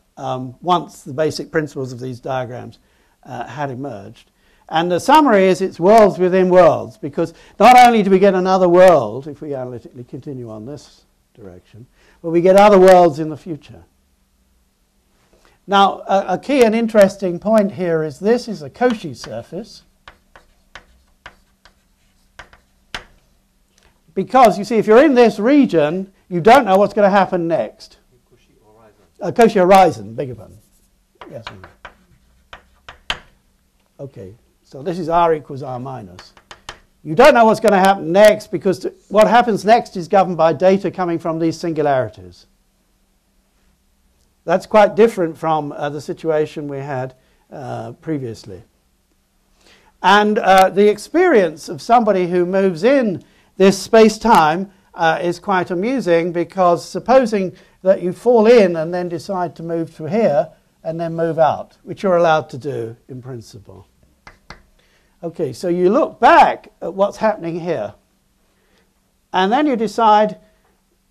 once the basic principles of these diagrams had emerged. And the summary is it's worlds within worlds, because not only do we get another world if we analytically continue on this direction, but we get other worlds in the future. Now, a key and interesting point here is this is a Cauchy surface. Because, you see, if you're in this region, you don't know what's going to happen next. Cauchy horizon, beg your pardon. Yes. Okay, so this is R equals R minus. You don't know what's going to happen next because what happens next is governed by data coming from these singularities. That's quite different from the situation we had previously. And the experience of somebody who moves in this space-time is quite amusing because supposing that you fall in and then decide to move through here and then move out, which you're allowed to do in principle. Okay, so you look back at what's happening here. And then you decide,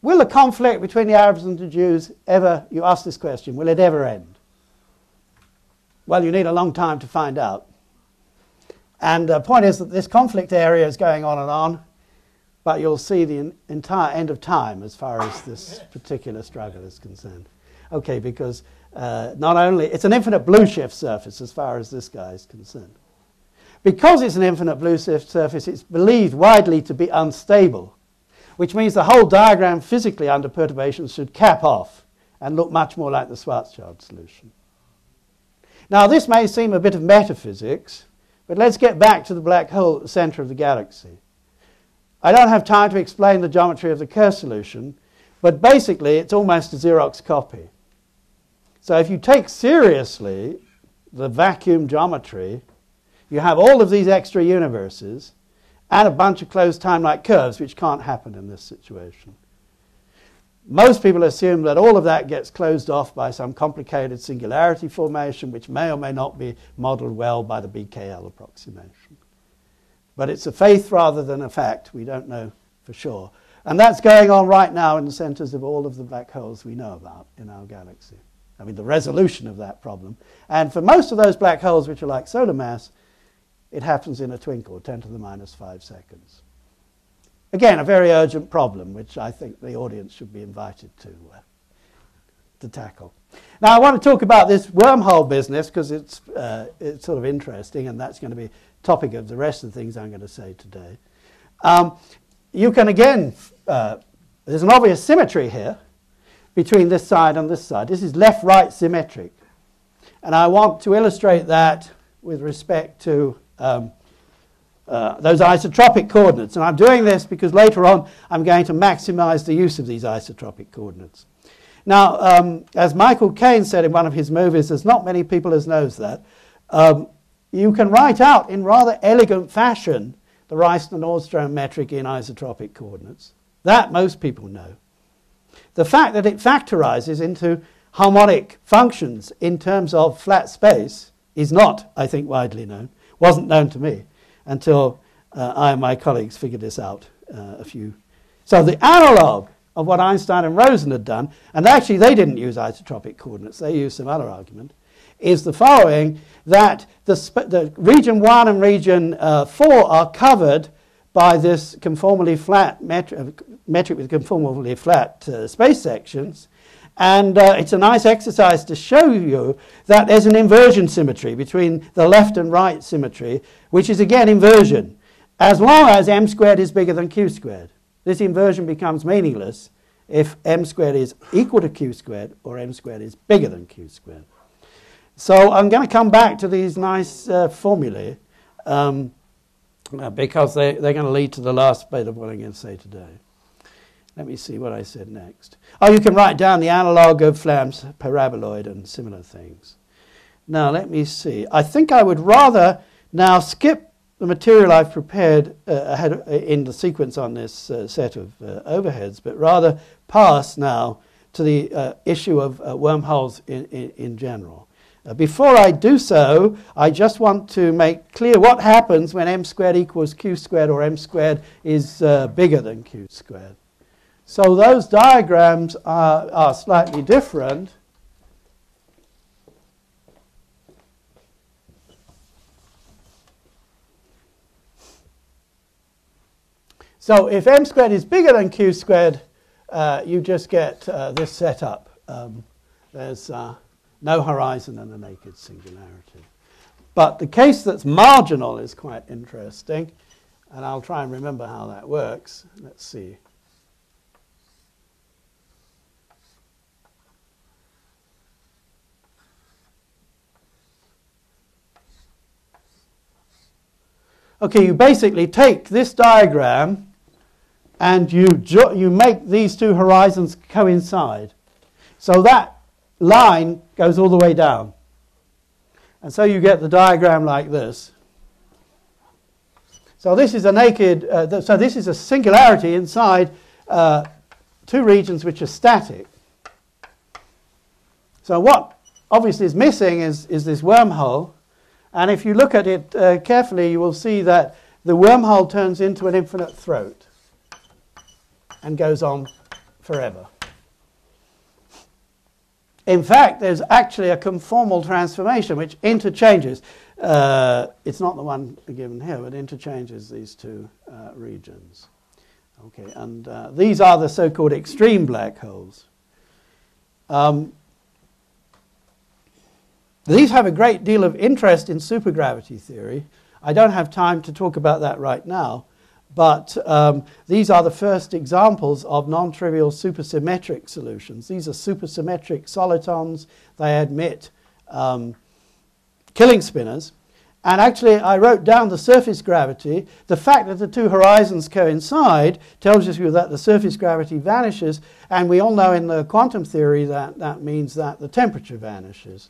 will the conflict between the Arabs and the Jews ever, you ask this question, will it ever end? Well, you need a long time to find out. And the point is that this conflict area is going on and on, but you'll see the entire end of time as far as this particular struggle is concerned. Okay, because not only, it's an infinite blue shift surface as far as this guy is concerned. Because it's an infinite blue shift surface, it's believed widely to be unstable, which means the whole diagram physically under perturbations should cap off and look much more like the Schwarzschild solution. Now, this may seem a bit of metaphysics, but let's get back to the black hole at the center of the galaxy. I don't have time to explain the geometry of the Kerr solution, but basically it's almost a Xerox copy. So if you take seriously the vacuum geometry, you have all of these extra universes and a bunch of closed time-like curves, which can't happen in this situation. Most people assume that all of that gets closed off by some complicated singularity formation, which may or may not be modeled well by the BKL approximation. But it's a faith rather than a fact. We don't know for sure. And that's going on right now in the centers of all of the black holes we know about in our galaxy. I mean, the resolution of that problem. And for most of those black holes which are like solar mass, it happens in a twinkle, 10 to the minus 5 seconds. Again, a very urgent problem, which I think the audience should be invited to tackle. Now, I want to talk about this wormhole business because it's sort of interesting, and that's going to be the topic of the rest of the things I'm going to say today. You can again There's an obvious symmetry here between this side and this side. This is left-right symmetric. And I want to illustrate that with respect to those isotropic coordinates. And I'm doing this because later on I'm going to maximize the use of these isotropic coordinates. Now, as Michael Caine said in one of his movies, there's not many people as knows that, you can write out in rather elegant fashion the Reissner-Nordstrom metric in isotropic coordinates. That most people know. The fact that it factorizes into harmonic functions in terms of flat space is not, I think, widely known. Wasn't known to me until I and my colleagues figured this out So the analog of what Einstein and Rosen had done, and actually they didn't use isotropic coordinates, they used some other argument, is the following, that the region 1 and region 4 are covered by this conformally flat metric with conformally flat space sections. And it's a nice exercise to show you that there's an inversion symmetry between the left and right symmetry, which is again inversion, as long as m squared is bigger than q squared. This inversion becomes meaningless if m squared is equal to q squared or m squared is bigger than q squared. So I'm going to come back to these nice formulae because they're going to lead to the last bit of what I'm going to say today. Let me see what I said next. Oh, you can write down the analog of Flamm's paraboloid and similar things. Now, let me see. I think I would rather now skip the material I've prepared ahead in the sequence on this set of overheads, but rather pass now to the issue of wormholes in general. Before I do so, I just want to make clear what happens when m squared equals q squared or m squared is bigger than q squared. So those diagrams are slightly different. So if m squared is bigger than q squared, you just get this setup. There's no horizon and a naked singularity. But the case that's marginal is quite interesting, and I'll try and remember how that works. Let's see. Okay, you basically take this diagram and you make these two horizons coincide. So that line goes all the way down. And so you get the diagram like this. So this is a naked, so this is a singularity inside two regions which are static. So what obviously is missing is this wormhole. And if you look at it carefully, you will see that the wormhole turns into an infinite throat and goes on forever. In fact, there's actually a conformal transformation which interchanges. It's not the one given here, but interchanges these two regions. Okay, and these are the so-called extreme black holes. These have a great deal of interest in supergravity theory. I don't have time to talk about that right now, but these are the first examples of non-trivial supersymmetric solutions. These are supersymmetric solitons. They admit killing spinors. And actually, I wrote down the surface gravity. The fact that the two horizons coincide tells you that the surface gravity vanishes, and we all know in the quantum theory that that means that the temperature vanishes.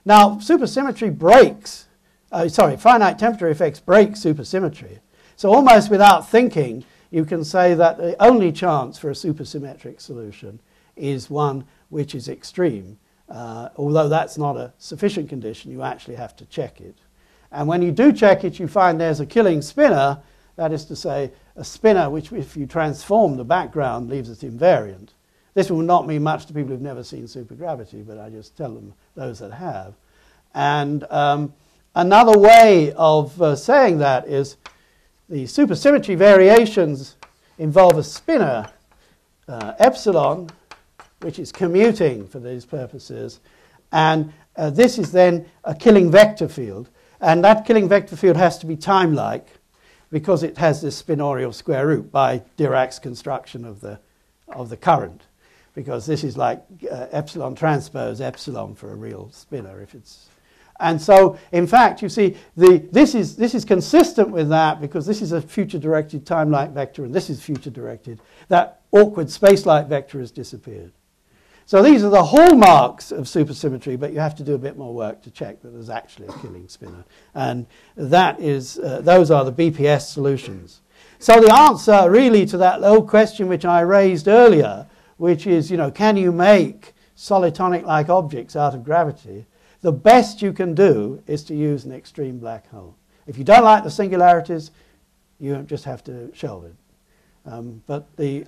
Now, supersymmetry breaks, finite temperature effects break supersymmetry. So almost without thinking, you can say that the only chance for a supersymmetric solution is one which is extreme. Although that's not a sufficient condition, you actually have to check it. And when you do check it, you find there's a killing spinor, that is to say, a spinor which, if you transform the background, leaves it invariant. This will not mean much to people who've never seen supergravity, but I just tell them those that have. And another way of saying that is the supersymmetry variations involve a spinor, epsilon, which is commuting for these purposes. And this is then a killing vector field. And that killing vector field has to be time-like because it has this spinorial square root by Dirac's construction of of the current, because this is like epsilon transpose epsilon for a real spinor if it's. And so, in fact, you see, this is consistent with that, because this is a future-directed time-like vector, and this is future-directed. That awkward space-like vector has disappeared. So these are the hallmarks of supersymmetry, but you have to do a bit more work to check that there's actually a killing spinor. And that is, those are the BPS solutions. So the answer really to that old question which I raised earlier, which is, you know, can you make solitonic-like objects out of gravity? The best you can do is to use an extreme black hole. If you don't like the singularities, you just have to shelve it. But the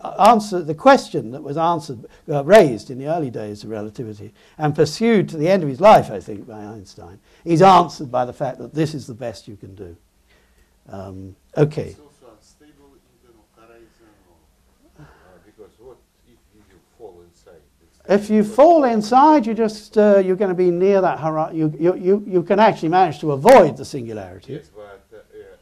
question that was raised in the early days of relativity and pursued to the end of his life, I think, by Einstein, is answered by the fact that this is the best you can do. Okay. It's also unstable in the horizon, because what if you fall inside? If you fall inside, you just you're going to be near that horizon. You can actually manage to avoid the singularity. Yes, but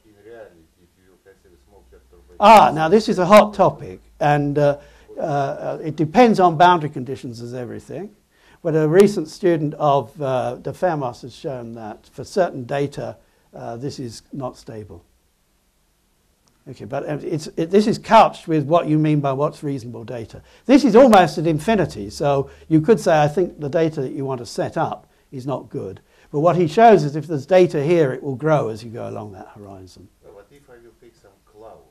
in reality, if you consider small perturbations. Now this is a hot topic, and it depends on boundary conditions as everything. But a recent student of de Fermos has shown that for certain data, this is not stable. Okay, but this is couched with what you mean by what's reasonable data. This is almost at infinity, so you could say, I think the data that you want to set up is not good. But what he shows is if there's data here, it will grow as you go along that horizon. Well, what if I will take some cloud,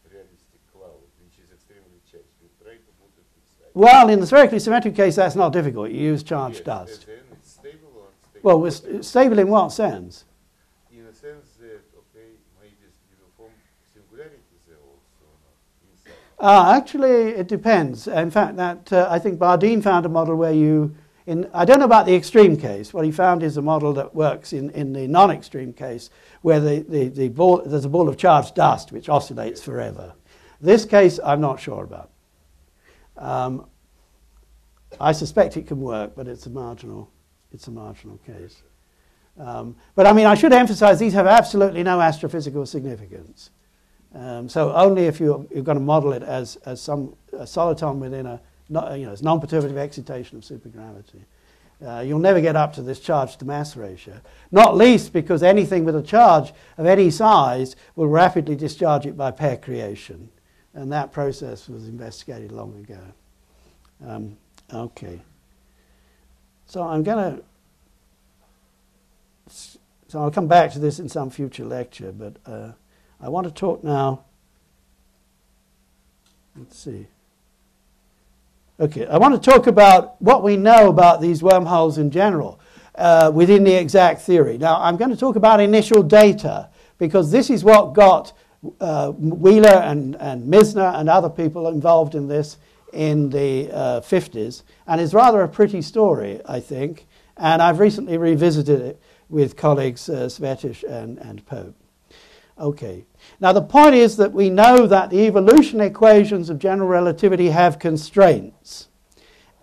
realistic cloud, which is extremely charged? You try to put it inside. Well, in the spherically symmetric case, that's not difficult. You use charged dust. Then it's stable or unstable? Well, it's stable in what sense? In a sense that, okay, maybe uniform singularities are also not inside. Actually, it depends. In fact, that I think Bardeen found a model where I don't know about the extreme case. What he found is a model that works in the non-extreme case, where there's a ball of charged dust which oscillates forever. This case, I'm not sure about. I suspect it can work, but it's a marginal case. But I mean, I should emphasize these have absolutely no astrophysical significance. So only if you're going to model it as a soliton within as non-perturbative excitation of supergravity. You'll never get up to this charge to mass ratio, not least because anything with a charge of any size will rapidly discharge it by pair creation, and that process was investigated long ago. Okay. So I'll come back to this in some future lecture, but I want to talk now. Let's see. Okay, I want to talk about what we know about these wormholes in general within the exact theory. Now, I'm going to talk about initial data, because this is what got Wheeler and Misner and other people involved in this in the 50s, and it's rather a pretty story, I think, and I've recently revisited it with colleagues Svetish and Pope. Okay. Now the point is that we know that the evolution equations of general relativity have constraints.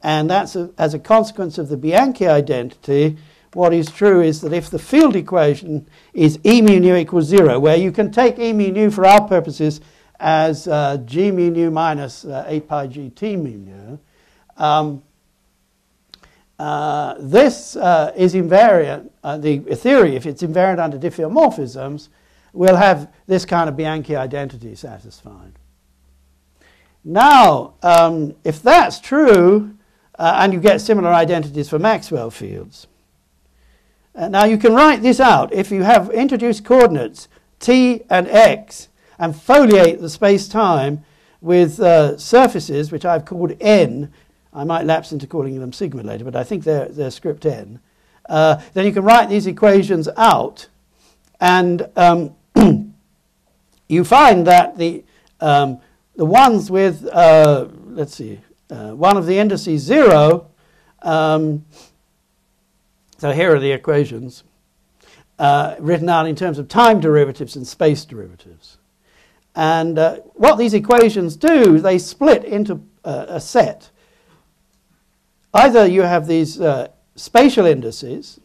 And that's as a consequence of the Bianchi identity. What is true is that if the field equation is E mu nu equals 0, where you can take E mu nu for our purposes as G mu nu minus 8 pi G T mu nu, this is invariant. The theory, if it's invariant under diffeomorphisms, will have this kind of Bianchi identity satisfied. Now, if that's true, and you get similar identities for Maxwell fields, now you can write this out. If you have introduced coordinates t and x and foliate the space-time with surfaces, which I've called n, I might lapse into calling them sigma later, but I think they're script n, then you can write these equations out, and you find that the ones with, let's see, one of the indices 0, so here are the equations written out in terms of time derivatives and space derivatives. And what these equations do, they split into a set. Either you have these spatial indices,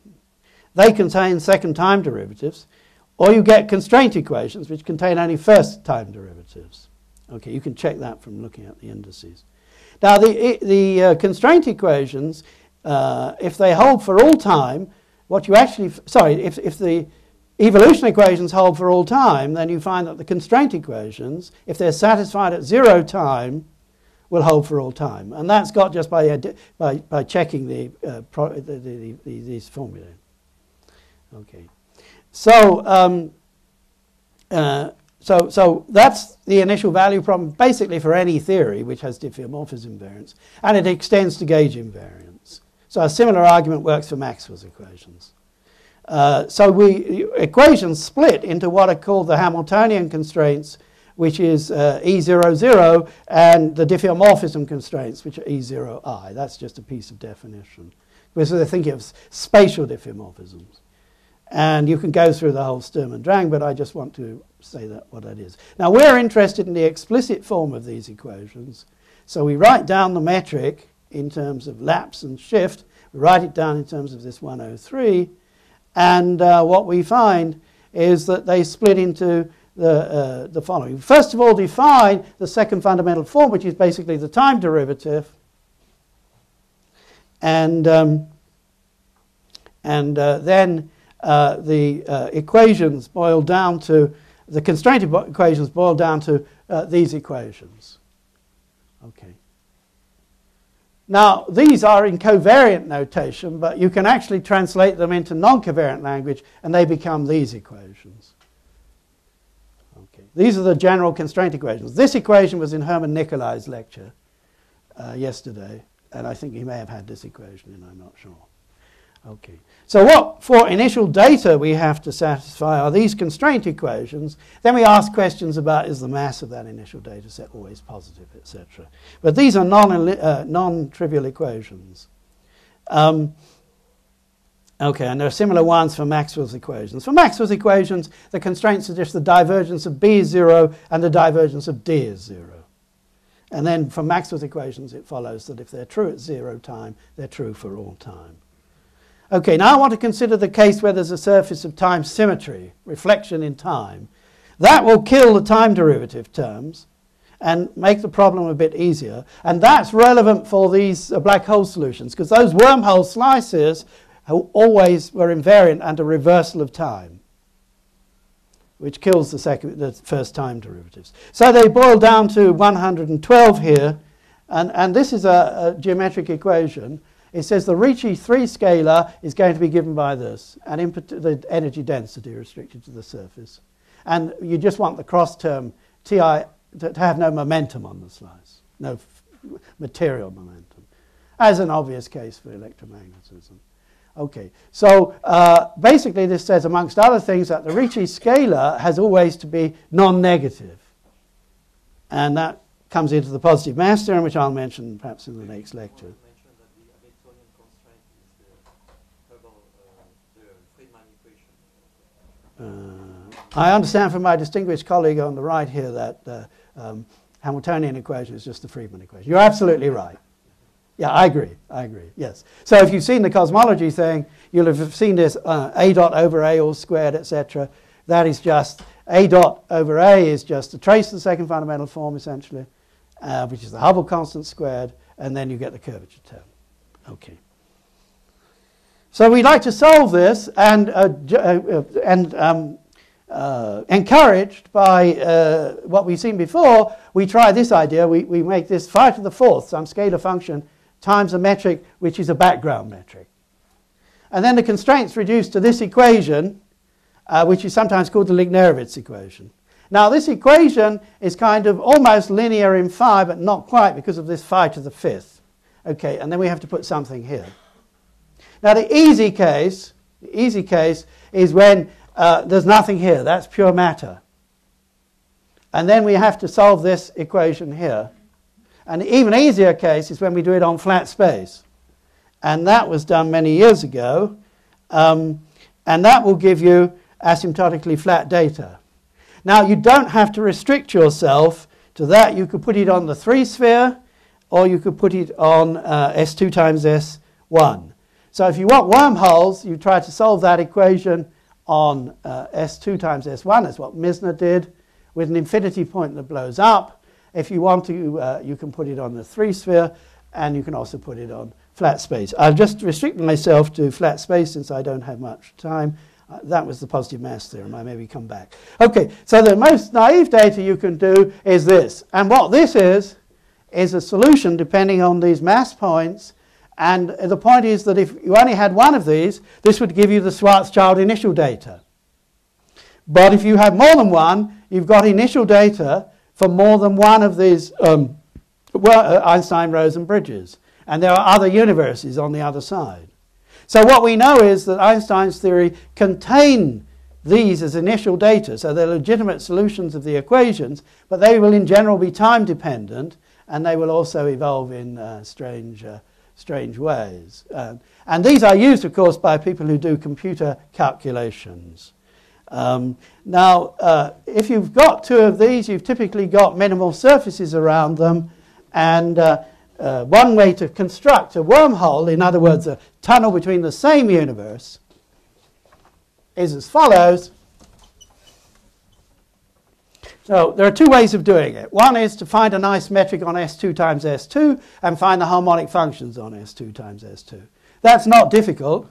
they contain second time derivatives, or you get constraint equations which contain only first time derivatives. Okay, you can check that from looking at the indices. Now, the constraint equations, if they hold for all time, what you actually, sorry, if the evolution equations hold for all time, then you find that the constraint equations, if they're satisfied at 0 time, will hold for all time. And that's got just by checking these formulae. Okay. So, so that's the initial value problem, basically for any theory which has diffeomorphism invariance, and it extends to gauge invariance. So a similar argument works for Maxwell's equations. So equations split into what are called the Hamiltonian constraints, which is E00, and the diffeomorphism constraints, which are E0I. That's just a piece of definition. Because they're thinking of spatial diffeomorphisms. And you can go through the whole Sturm and Drang, but I just want to say what that is. Now, we're interested in the explicit form of these equations. So we write down the metric in terms of lapse and shift. We write it down in terms of this 103. And what we find is that they split into the following. First of all, define the second fundamental form, which is basically the time derivative. And then the equations boil down to, the constraint equations boil down to these equations. Okay. Now, these are in covariant notation, but you can actually translate them into non-covariant language, and they become these equations. Okay. These are the general constraint equations. This equation was in Herman Nicolai's lecture yesterday, and I think he may have had this equation in, I'm not sure. Okay. So what for initial data we have to satisfy are these constraint equations. Then we ask questions about, is the mass of that initial data set always positive, etc. But these are non-trivial equations. Okay, and there are similar ones for Maxwell's equations. For Maxwell's equations, the constraints are just the divergence of B is 0 and the divergence of D is 0. And then for Maxwell's equations, it follows that if they're true at 0 time, they're true for all time. Okay, now I want to consider the case where there's a surface of time symmetry, reflection in time. That will kill the time derivative terms and make the problem a bit easier. And that's relevant for these black hole solutions, because those wormhole slices always were invariant under reversal of time, which kills the first time derivatives. So they boil down to 112 here, and this is a geometric equation. It says the Ricci 3 scalar is going to be given by this, and the energy density restricted to the surface. And you just want the cross term Ti to have no momentum on the slice, no material momentum, as an obvious case for electromagnetism. Okay, so basically this says, amongst other things, that the Ricci scalar has always to be non-negative. And that comes into the positive mass theorem, which I'll mention perhaps in the next lecture. I understand from my distinguished colleague on the right here that the Hamiltonian equation is just the Friedman equation. You're absolutely right. Yeah, I agree, yes. So if you've seen the cosmology thing, you'll have seen this A dot over A all squared, etc. That is just, A dot over A is just a trace of the second fundamental form, essentially, which is the Hubble constant squared, and then you get the curvature term. Okay. So we'd like to solve this, and encouraged by what we've seen before, we try this idea. We make this 5 to the 4th, some scalar function, times a metric which is a background metric. And then the constraints reduced to this equation, which is sometimes called the Lignerowitz equation. Now this equation is kind of almost linear in phi, but not quite because of this 5 to the 5th. Okay, and then we have to put something here. Now the easy case is when there's nothing here. That's pure matter. And then we have to solve this equation here. An even easier case is when we do it on flat space. And that was done many years ago. And that will give you asymptotically flat data. Now you don't have to restrict yourself to that. You could put it on the 3 sphere, or you could put it on S2 times S1. So if you want wormholes, you try to solve that equation on S2 times S1. That's what Misner did, with an infinity point that blows up. If you want to, you can put it on the 3-sphere, and you can also put it on flat space. I've just restricted myself to flat space since I don't have much time. That was the positive mass theorem. I maybe come back. Okay, so the most naive data you can do is this. And what this is a solution depending on these mass points. And the point is that if you only had one of these, this would give you the Schwarzschild initial data. But if you have more than one, you've got initial data for more than one of these Einstein-Rosen-bridges. And there are other universes on the other side. So what we know is that Einstein's theory contains these as initial data. So they're legitimate solutions of the equations, but they will in general be time dependent, and they will also evolve in strange ways. And these are used, of course, by people who do computer calculations. Now, if you've got two of these, you've typically got minimal surfaces around them, and one way to construct a wormhole, in other words, a tunnel between the same universe, is as follows. So there are two ways of doing it. One is to find a nice metric on S2 times S2 and find the harmonic functions on S2 times S2. That's not difficult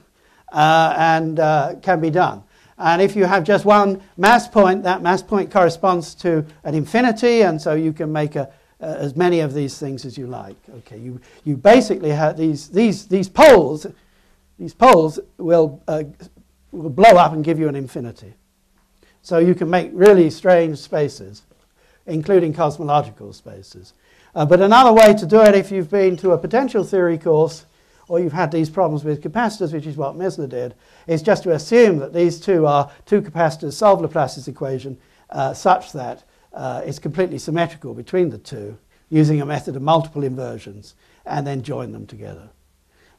and can be done. And if you have just one mass point, that mass point corresponds to an infinity, and so you can make as many of these things as you like. Okay, you basically have these poles. These poles will blow up and give you an infinity. So you can make really strange spaces, including cosmological spaces. But another way to do it, if you've been to a potential theory course, or you've had these problems with capacitors, which is what Misner did, is just to assume that these two are two capacitors, solve Laplace's equation such that it's completely symmetrical between the two, using a method of multiple inversions, and then join them together.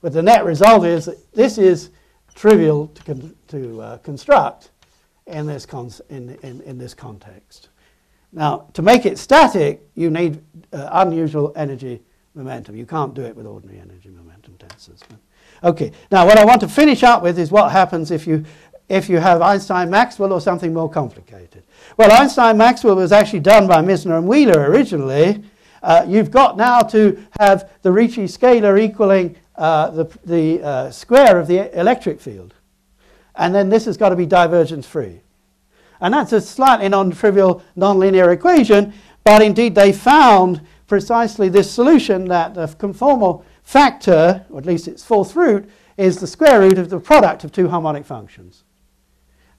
But the net result is that this is trivial to construct in this context. Now, to make it static, you need unusual energy momentum. You can't do it with ordinary energy momentum tensors. Okay, now what I want to finish up with is what happens if you have Einstein-Maxwell or something more complicated. Well, Einstein-Maxwell was actually done by Misner and Wheeler originally. You've got now to have the Ricci scalar equaling the square of the electric field. And then this has got to be divergence-free. And that's a slightly non-trivial nonlinear equation, but indeed they found precisely this solution, that the conformal factor, or at least its fourth root, is the square root of the product of two harmonic functions.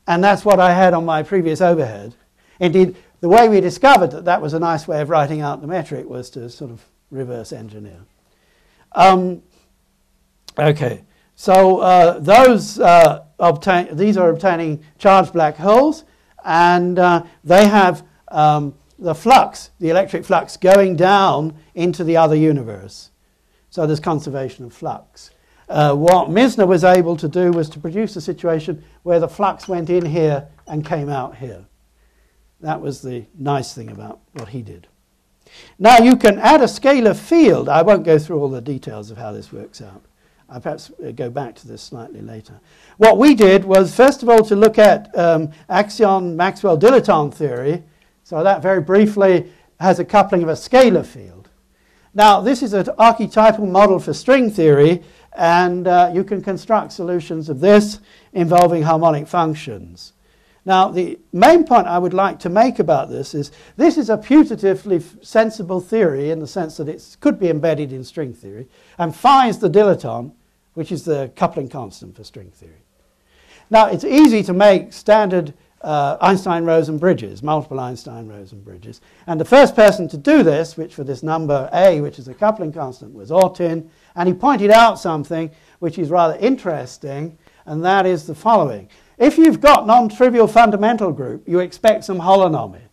And that's what I had on my previous overhead. Indeed, the way we discovered that that was a nice way of writing out the metric was to sort of reverse engineer. Okay, so these are obtaining charged black holes, and they have the flux, the electric flux, going down into the other universe. So there's conservation of flux. What Misner was able to do was to produce a situation where the flux went in here and came out here. That was the nice thing about what he did. Now you can add a scalar field. I won't go through all the details of how this works out. I'll perhaps go back to this slightly later. What we did was, first of all, to look at axion-Maxwell-Dilaton theory. So that very briefly has a coupling of a scalar field. Now this is an archetypal model for string theory, and you can construct solutions of this involving harmonic functions. Now the main point I would like to make about this is a putatively sensible theory in the sense that it could be embedded in string theory, and finds the dilaton, which is the coupling constant for string theory. Now it's easy to make standard Einstein-Rosen bridges, multiple Einstein-Rosen bridges. And the first person to do this, which for this number A, which is a coupling constant, was Ortin. And he pointed out something which is rather interesting, and that is the following. If you've got non-trivial fundamental group, you expect some holonomy.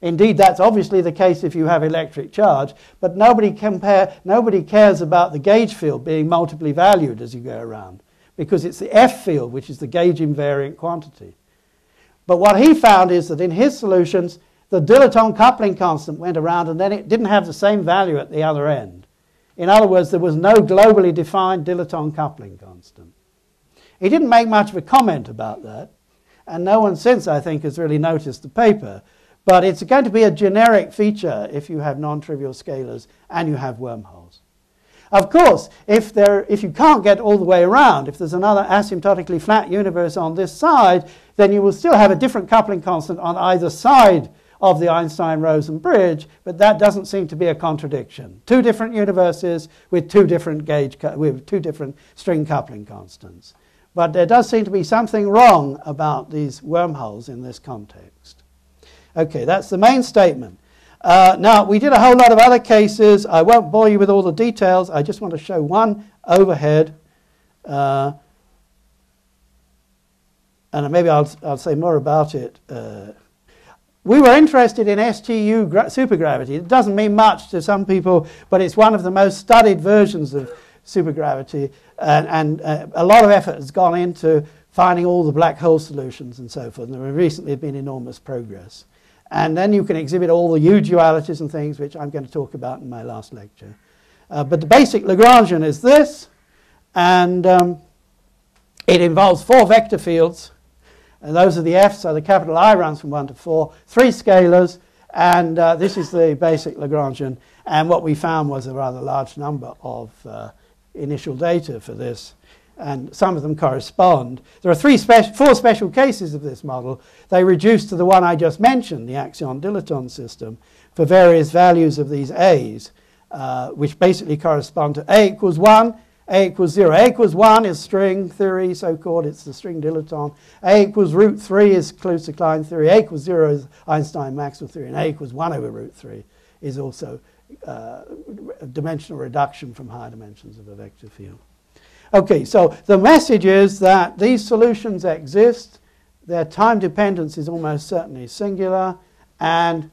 Indeed, that's obviously the case if you have electric charge, but nobody cares about the gauge field being multiply valued as you go around, because it's the F field, which is the gauge invariant quantity. But what he found is that in his solutions, the dilaton coupling constant went around, and then it didn't have the same value at the other end. In other words, there was no globally defined dilaton coupling constant. He didn't make much of a comment about that, and no one since, I think, has really noticed the paper. But it's going to be a generic feature if you have non-trivial scalars and you have wormholes. Of course, if you can't get all the way around, if there's another asymptotically flat universe on this side, then you will still have a different coupling constant on either side of the Einstein-Rosenbridge, but that doesn't seem to be a contradiction. Two different universes with two different string coupling constants. But there does seem to be something wrong about these wormholes in this context. Okay, that's the main statement. Now, we did a whole lot of other cases. I won't bore you with all the details. I just want to show one overhead. And maybe I'll say more about it. We were interested in STU supergravity. It doesn't mean much to some people, but it's one of the most studied versions of supergravity. And a lot of effort has gone into finding all the black hole solutions and so forth. And there recently has been enormous progress. And then you can exhibit all the U-dualities and things, which I'm going to talk about in my last lecture. But the basic Lagrangian is this, and it involves 4 vector fields. And those are the F's, so the capital I runs from 1 to 4, 3 scalars, and this is the basic Lagrangian. And what we found was a rather large number of initial data for this, and some of them correspond. There are 4 special cases of this model. They reduce to the one I just mentioned, the axion-dilaton system, for various values of these A's, which basically correspond to A equals 1, A equals 0. A equals 1 is string theory, so-called. It's the string dilaton. A equals root 3 is Kluser-Klein theory. A equals 0 is Einstein-Maxwell theory. And A equals 1 over root 3 is also a dimensional reduction from higher dimensions of a vector field. Okay, so the message is that these solutions exist. Their time dependence is almost certainly singular. And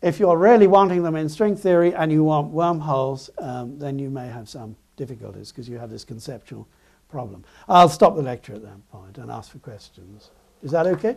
if you're really wanting them in string theory and you want wormholes, then you may have some difficulties because you have this conceptual problem. I'll stop the lecture at that point and ask for questions. Is that okay?